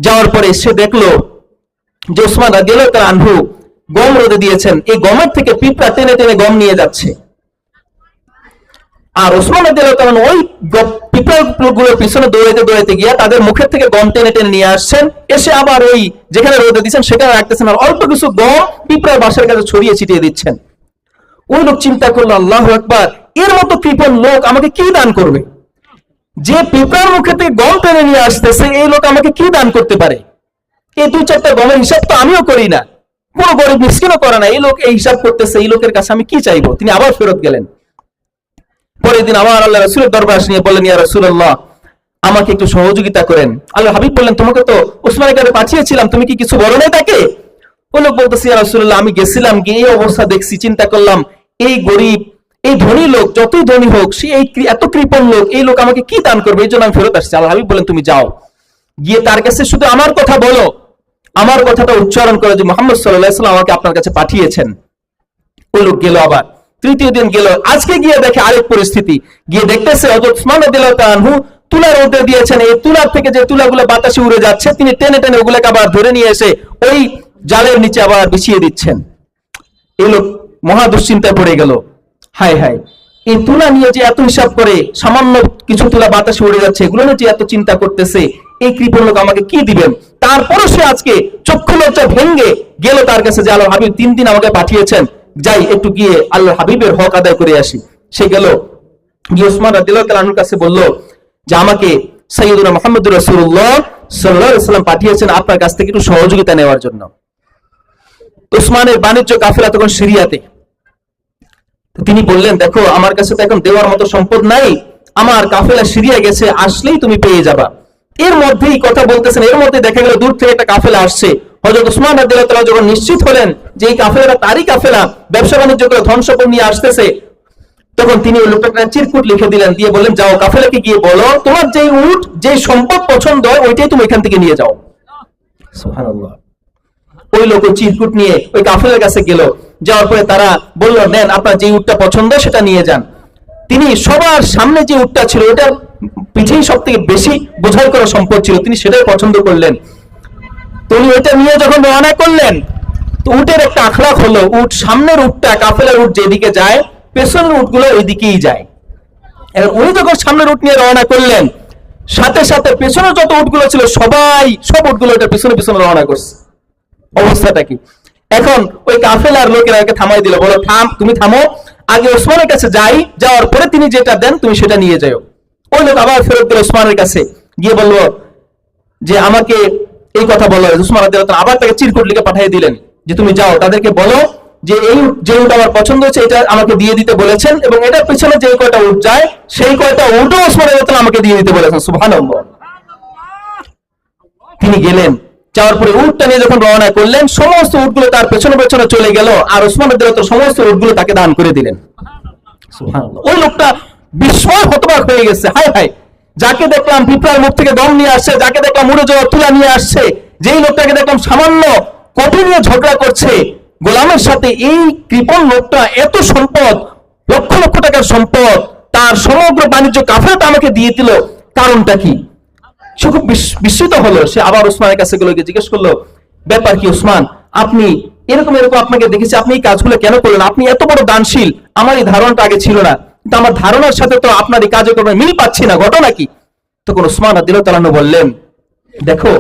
যাওয়ার পরে সে দেখলো যে ওসমান রাদিয়াল্লাহু তাআলা আনহু গম রোদে দিয়েছেন, এই গমের থেকে পিঁপড়া টেনে টেনে গম নিয়ে যাচ্ছে। আর ওসমান রাদিয়াল্লাহু তাআলা ওই পিঁপড়াগুলোর পিছনে দৌড়াইতে দৌড়াইতে গিয়া তাদের মুখের থেকে গম টেনে টেনে নিয়ে আসছেন, এসে আবার ওই যেখানে রোদে দিচ্ছেন সেখানে রাখতেছেন, আর অল্প কিছু গম পিঁপড়ার বাসার কাছে ছড়িয়ে ছিটিয়ে দিচ্ছেন। ওই লোক চিন্তা করলো, আল্লাহু আকবার, এর মতো কৃপণ লোক আমাকে কি দান করবে? যে পিঁপড়ার মুখে থেকে গম টেনে নিয়ে আসতেছে, এই লোক আমাকে কি দান করতে পারে? এই 2-4টা গমের হিসাব তো আমিও করি না, পুরো গরিব মিসকিনও করে না, এই লোক এই হিসাব করতেছে, এই লোকের কাছে আমি কি চাইবো? তিনি আবার ফেরত গেলেন। পরের দিন আবার আল্লাহ রাসূলের দরবারে নিয়ে বললেন, ইয়া রাসূলুল্লাহ, আমাকে একটু সহযোগিতা করেন। আল্লাহ হাবিব বললেন, তোমাকে তো উসমানের কাছে পাঠিয়েছিলাম, তুমি কি কিছু বলো নাই তাকে? ওই লোক বলতেছে, ইয়া রাসূলুল্লাহ, আমি গেছিলাম, গিয়ে এই অবস্থা দেখছি, চিন্তা করলাম এই গরিব, এই ধনী লোক যতই ধনী হোক, সে এই এত কৃপণ লোক, এই লোক আমাকে কি দান করবে, এই জন্য আমি ফেরত আসছি। আল্লাহ হাবিব বলেন, তুমি যাও, গিয়ে তার কাছে শুধু আমার কথা বলো, আমার কথাটা উচ্চারণ করে যে মুহাম্মদ সাল্লাল্লাহু আলাইহি ওয়াসাল্লাম আমাকে আপনার কাছে পাঠিয়েছেন। ওই লোক গেল, আবার তৃতীয় দিন গেল, আজকে গিয়ে দেখে আরেক পরিস্থিতি, গিয়ে দেখতেছে হযরত উসমান রাদিয়াল্লাহু তাআলা আনহু তুলার মধ্যে দিয়েছেন, এই তুলার থেকে যে তুলাগুলো বাতাসে উড়ে যাচ্ছে, তিনি টেনে টেনে ওগুলোকে আবার ধরে নিয়ে এসে ওই জালের নিচে আবার বিছিয়ে দিচ্ছেন। এই লোক মহা দুশ্চিন্তায় পড়ে গেল, হায় হায়, এই তুলা নিয়ে যে এত হিসাব করে, সামান্য কিছু তুলা বাতাসে উড়ে যাচ্ছে, এগুলো নিয়ে যে এত চিন্তা করতেছে, এই কৃপণ লোক আমাকে কি দিবেন? তারপরও সে আজকে চক্ষু লজ্জা ভেঙ্গে গেল তার কাছে যে আল্লাহর হাবিব 3 দিন আমাকে পাঠিয়েছেন, যাই একটু গিয়ে আল্লাহর হাবিবের হক আদায় করে আসি। সে গেল, গিয়ে উসমান রাদিয়াল্লাহু তাআলা আনহুর কাছে বলল যে আমাকে সাইয়্যিদুনা মুহাম্মদুর রাসূলুল্লাহ সাল্লাল্লাহু আলাইহি ওয়াসাল্লাম পাঠিয়েছেন আপনার কাছ থেকে একটু সহযোগিতা নেওয়ার জন্য। উসমানের বাণিজ্য কাফেলা তখন সিরিয়াতে। তিনি বললেন, দেখো আমার কাছে তো এখন দেওয়ার মতো সম্পদ নাই, আমার কাফেলা সিরিয়া গেছে, আসলেই তুমি পেয়ে যাবা। এর মধ্যেই কথা বলতেছেন, এর মধ্যে দেখা গেল দূর থেকে একটা কাফেলা আসছে। হযরত উসমান রাদিয়াল্লাহু তাআলা যখন নিশ্চিত হলেন যে এই কাফেলাটা তারই কাফেলা, ব্যবসা বাণিজ্য করে ধন সম্পদ নিয়ে আসতেছে, তখন তিনি ওই লোকটাকে চিরকুট লিখে দিলেন, দিয়ে বললেন, যাও কাফেলাকে গিয়ে বলো তোমার যেই উট, যেই সম্পদ পছন্দ হয় ওইটাই তুমি এখান থেকে নিয়ে যাও। সুবহানাল্লাহ। ওই লোক চিরকুট নিয়ে ওই কাফেলার কাছে গেল, যাওয়ার পরে তারা বলল, নেন আপনার যে উটটা পছন্দ সেটা নিয়ে যান। তিনি সবার সামনে যে উটটা ছিল, ওটা পিঠেই সব থেকে বেশি বোঝাই করা সম্পদ ছিল, তিনি সেটাই পছন্দ করলেন। তিনি ওইটা নিয়ে যখন রওনা করলেন, তো উটের একটা আখলাক হলো, উট সামনের উটটা, কাফেলার উট যেদিকে যায়, পেছনের উটগুলো ওই দিকেই যায়। এবার উনি যখন সামনের উট নিয়ে রওনা করলেন, সাথে সাথে পেছনের যত উটগুলো ছিল সব উটগুলো এটা পিছনে পিছনে রওনা করছে। অবস্থাটা কি? এখন ওই কাফেলার লোকেরা ওকে থামাই দিল, বলো থাম, তুমি থামো, আগে ওসমানের কাছে যাই, যাওয়ার পরে তিনি যেটা দেন তুমি সেটা নিয়ে যাও। ওই লোক আবার ফেরত গেল ওসমানের কাছে, গিয়ে বললো যে আমাকে এই কথা বলো। উসমান রাদিয়াল্লাহু তাআলা আবার তাকে চিরকুট লিখে পাঠিয়ে দিলেন যে তুমি যাও, তাদেরকে বলো যে এই যে উট আমার পছন্দ হচ্ছে এটা আমাকে দিয়ে দিতে বলেছেন, এবং এটার পিছনে যে কয়টা উট যায় সেই কয়টা উটও ওসমান রাদিয়াল্লাহু তাআলা আমাকে দিয়ে দিতে বলেছেন। সুবহানাল্লাহ। তিনি গেলেন, যাওয়ার পরে উটটা নিয়ে যখন রওনা করলেন, সমস্ত উটগুলো তার পেছনে পেছনে চলে গেল, আর ওসমান রাদিয়াল্লাহু তাআলা সমস্ত উটগুলো তাকে দান করে দিলেন। সুবহানাল্লাহ। ওই লোকটা বিস্ময় হতবাক হয়ে গেছে, হায় হায়, যাকে দেখলাম পিঁপড়ার মুখ থেকে দম নিয়ে আসছে, যাকে দেখলাম উড়ে যাওয়ার তুলা নিয়ে আসছে, যেই লোকটাকে দেখলাম সামান্য কপি নিয়ে ঝগড়া করছে গোলামের সাথে, এই কৃপণ লোকটা এত সম্পদ, লক্ষ লক্ষ টাকার সম্পদ, তার সমগ্র বাণিজ্য কাফেলাটা আমাকে দিয়ে দিল, কারণটা কি? সে খুব বিস্মিত হলো। সে আবার উসমানের কাছে গেল, গিয়ে জিজ্ঞেস করলো, ব্যাপার কি উসমান, আপনি এরকম এরকম আপনাকে দেখেছি, আপনি এই কাজগুলো কেন করলেন? আপনি এত বড় দানশীল, আমার এই ধারণাটা আগে ছিল না, কিন্তু আমার ধারণার সাথে তো আপনার এই কাজে কোনো মিল পাচ্ছি না, ঘটনা কি? তখন উসমান রাদিয়াল্লাহু তাআলা বললেন, দেখো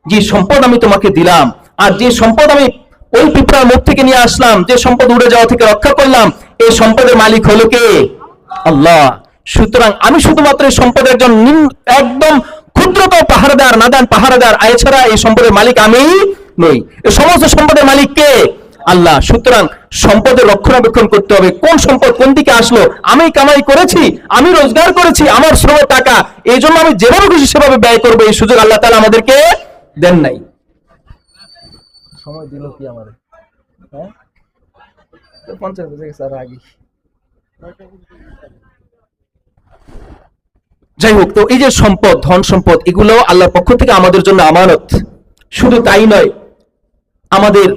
যে সম্পদ আমি তোমাকে দিলাম, আর যে সম্পদ আমি ওই পিঁপড়ার মুখ থেকে নিয়ে আসলাম, যে সম্পদ উড়ে যাওয়া থেকে রক্ষা করলাম, এই সম্পদের মালিক হলো কে? আল্লাহ। সুতরাং আমি শুধুমাত্র এই সম্পদের একজন একদম ক্ষুদ্রতম পাহারাদার, নাদান পাহারাদার, এছাড়া এই সম্পদের মালিক আমি নই। এই সমস্ত সম্পদের মালিক কে? আল্লাহ। সুতরাং সম্পদের রক্ষণাবেক্ষণ করতে হবে। কোন সম্পদ কোন দিকে আসলো, আমি কামাই করেছি, আমি রোজগার করেছি, আমার শ্রমের টাকা, এই জন্য আমি যেভাবে খুশি সেভাবে ব্যয় করবো, এই সুযোগ আল্লাহ তাআলা আমাদেরকে দেন নাই। সময় দিল কি আমাদের? হ্যাঁ, 50 বেজে গেছে, আর আগে। যাই হোক, তো এই যে সম্পদ, ধন সম্পদ, এগুলো আল্লাহর পক্ষ থেকে আমাদের জন্য আমানত। শুধু তাই নয়, আমাদের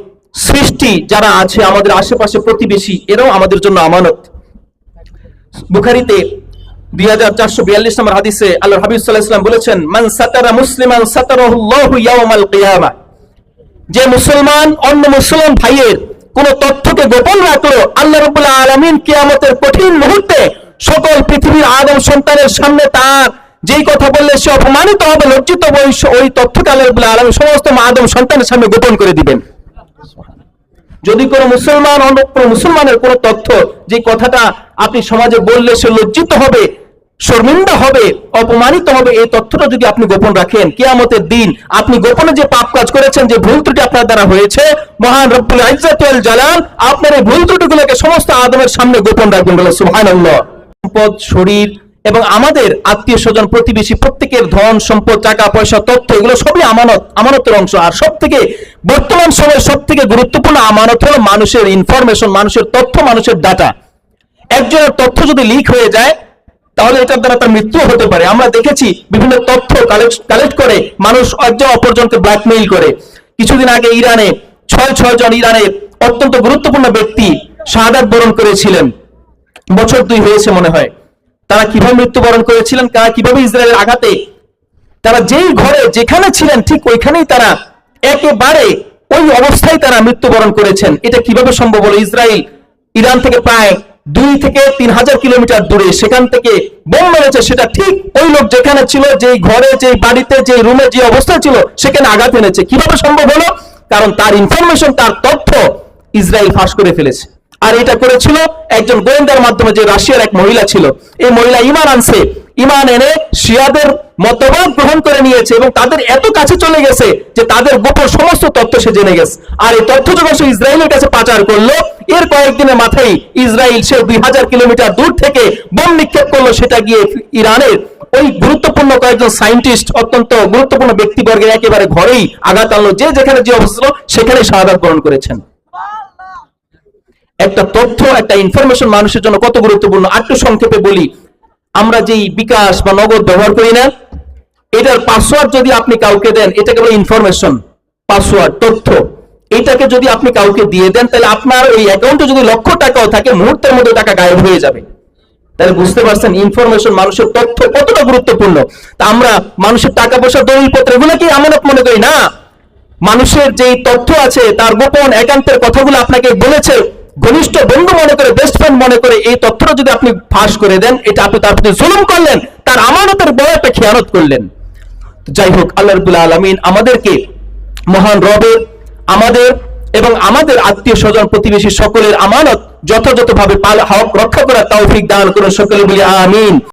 সৃষ্টি যারা আছে, আমাদের আশেপাশে প্রতিবেশী, এরাও আমাদের জন্য আমানত। বুখারীতে 2442 নম্বর হাদিসে আল্লাহর হাবিব সাল্লাল্লাহু আলাইহি ওয়াসাল্লাম বলেছেন, মান সাতারা মুসলিমান সাতারাহুল্লাহু ইয়াওমাল কিয়ামা। যে মুসলমান অন্য মুসলমান ভাইয়ের কোন তথ্যকে গোপন রাখলো, আল্লাহ রাব্বুল আলামিন কিয়ামতের কঠিন মুহূর্তে সকল পৃথিবীর আদম সন্তানের সামনে তার যেই কথা বললে সে অপমানিত হবে, লজ্জিত হবে, ওই তথ্যকে আল্লাহ রাব্বুল আলামিন সমস্ত আদম সন্তানের সামনে গোপন করে দিবেন। যদি কোনো মুসলমান অন্য কোনো মুসলমানের কোনো তথ্য, যে কথাটা আপনি সমাজে বললে সে লজ্জিত হবে, শর্মিন্দা হবে, অপমানিত হবে, এই তথ্যটা যদি আপনি গোপন রাখেন, কিয়ামতের দিন আপনি গোপনে যে পাপ কাজ করেছেন, যে ভুল ত্রুটি আপনার দ্বারা হয়েছে, মহান রব্বুল ইজ্জত ওয়াল জালাল আপনার এই ভুল ত্রুটিগুলোকে সমস্ত আদমের সামনে গোপন রাখবেন। বলে সুবহানাল্লাহ। সম্পদ, শরীর এবং আমাদের আত্মীয় স্বজন প্রতিবেশী প্রত্যেকের ধন সম্পদ টাকা পয়সা তথ্য এগুলো সবই আমানতের অংশ। আর সব থেকে বর্তমান সময়ে সব থেকে গুরুত্বপূর্ণ আমানত হলো মানুষের ইনফরমেশন, মানুষের তথ্য, মানুষের ডাটা। একজনের তথ্য যদি লিক হয়ে যায় তাহলে এটার দ্বারা তার মৃত্যু হতে পারে। আমরা দেখেছি বিভিন্ন তথ্য কালেক্ট করে মানুষ একজন অপরজনকে ব্ল্যাকমেইল করে। কিছুদিন আগে ইরানে ছয় জন ইরানের অত্যন্ত গুরুত্বপূর্ণ ব্যক্তি শাহাদাত বরণ করেছিলেন, বছর 2 হয়েছে মনে হয়। তারা কিভাবে মৃত্যুবরণ করেছিলেন, তারা কিভাবে ইসরায়েলের আঘাতে, তারা যেই ঘরে যেখানে ছিলেন ঠিক ওইখানেই তারা একেবারে ওই অবস্থায় তারা মৃত্যুবরণ করেছেন। এটা কিভাবে সম্ভব হলো? ইসরায়েল ইরান থেকে প্রায় 2 থেকে 3 হাজার কিলোমিটার দূরে, সেখান থেকে বোম মেরেছে। সেটা ঠিক ওই লোক যেখানে ছিল, যেই ঘরে, যেই বাড়িতে, যেই রুমে, যে অবস্থায় ছিল সেখানে আঘাত এনেছে। কিভাবে সম্ভব হলো? কারণ তার ইনফরমেশন, তার তথ্য ইসরায়েল ফাঁস করে ফেলেছে। আর এটা করেছিল একজন গোয়েন্দার মাধ্যমে, যে রাশিয়ার এক মহিলা ছিল। এই মহিলা ঈমান আনছে, ঈমান এনে শিয়াদের মতবাদ গ্রহণ করে নিয়েছে এবং তাদের এত কাছে চলে গেছে যে তাদের গোপন সমস্ত তথ্য সে জেনে গেছে। আর এই তথ্য যখন সে ইসরায়েলের কাছে পাচার করলো, এর কয়েকদিনের মাথায় ইসরায়েল সে 2000 কিলোমিটার দূর থেকে বোম নিক্ষেপ করলো। সেটা গিয়ে ইরানের ওই গুরুত্বপূর্ণ কয়েকজন সায়েন্টিস্ট, অত্যন্ত গুরুত্বপূর্ণ ব্যক্তিবর্গের একেবারে ঘরেই আঘাত আনলো। যে যেখানে যে অবস্থা ছিল সেখানে শাহাদাত বরণ করেছেন। একটা তথ্য, একটা ইনফরমেশন মানুষের জন্য কত গুরুত্বপূর্ণ। একটু সংক্ষেপে বলি, আমরা যেই বিকাশ বা নগদ ব্যবহার করি না, এটার পাসওয়ার্ড যদি আপনি কাউকে দেন, এটাকে বলে ইনফরমেশন, পাসওয়ার্ড, তথ্য। এটাকে যদি আপনি কাউকে দিয়ে দেন, তাহলে আপনার ওই অ্যাকাউন্টে যদি লক্ষ টাকাও থাকে, মুহূর্তের মধ্যে টাকা গায়েব হয়ে যাবে। তাহলে বুঝতে পারছেন ইনফরমেশন, মানুষের তথ্য কতটা গুরুত্বপূর্ণ। তা আমরা মানুষের টাকা পয়সা, দলিলপত্র এগুলোকে আমানত মনে করি না। মানুষের যেই তথ্য আছে, তার গোপন একান্তের কথাগুলো আপনাকে বলেছে, ঘনিষ্ঠ বন্ধু মনে করে, বেস্ট ফ্রেন্ড মনে করে, এই তথ্যটা যদি আপনি ফাঁস করে দেন, এটা আপনি তার প্রতি জুলুম করলেন, তার আমানতের বড় একটা খেয়ানত করলেন। যাই হোক, আল্লাহ রাব্বুল আলামিন আমাদেরকে মহান রবের, আমাদের এবং আমাদের আত্মীয় স্বজন প্রতিবেশী সকলের আমানত যথাযথভাবে রক্ষা করার তৌফিক দান করুন। সকলে বলি আমিন।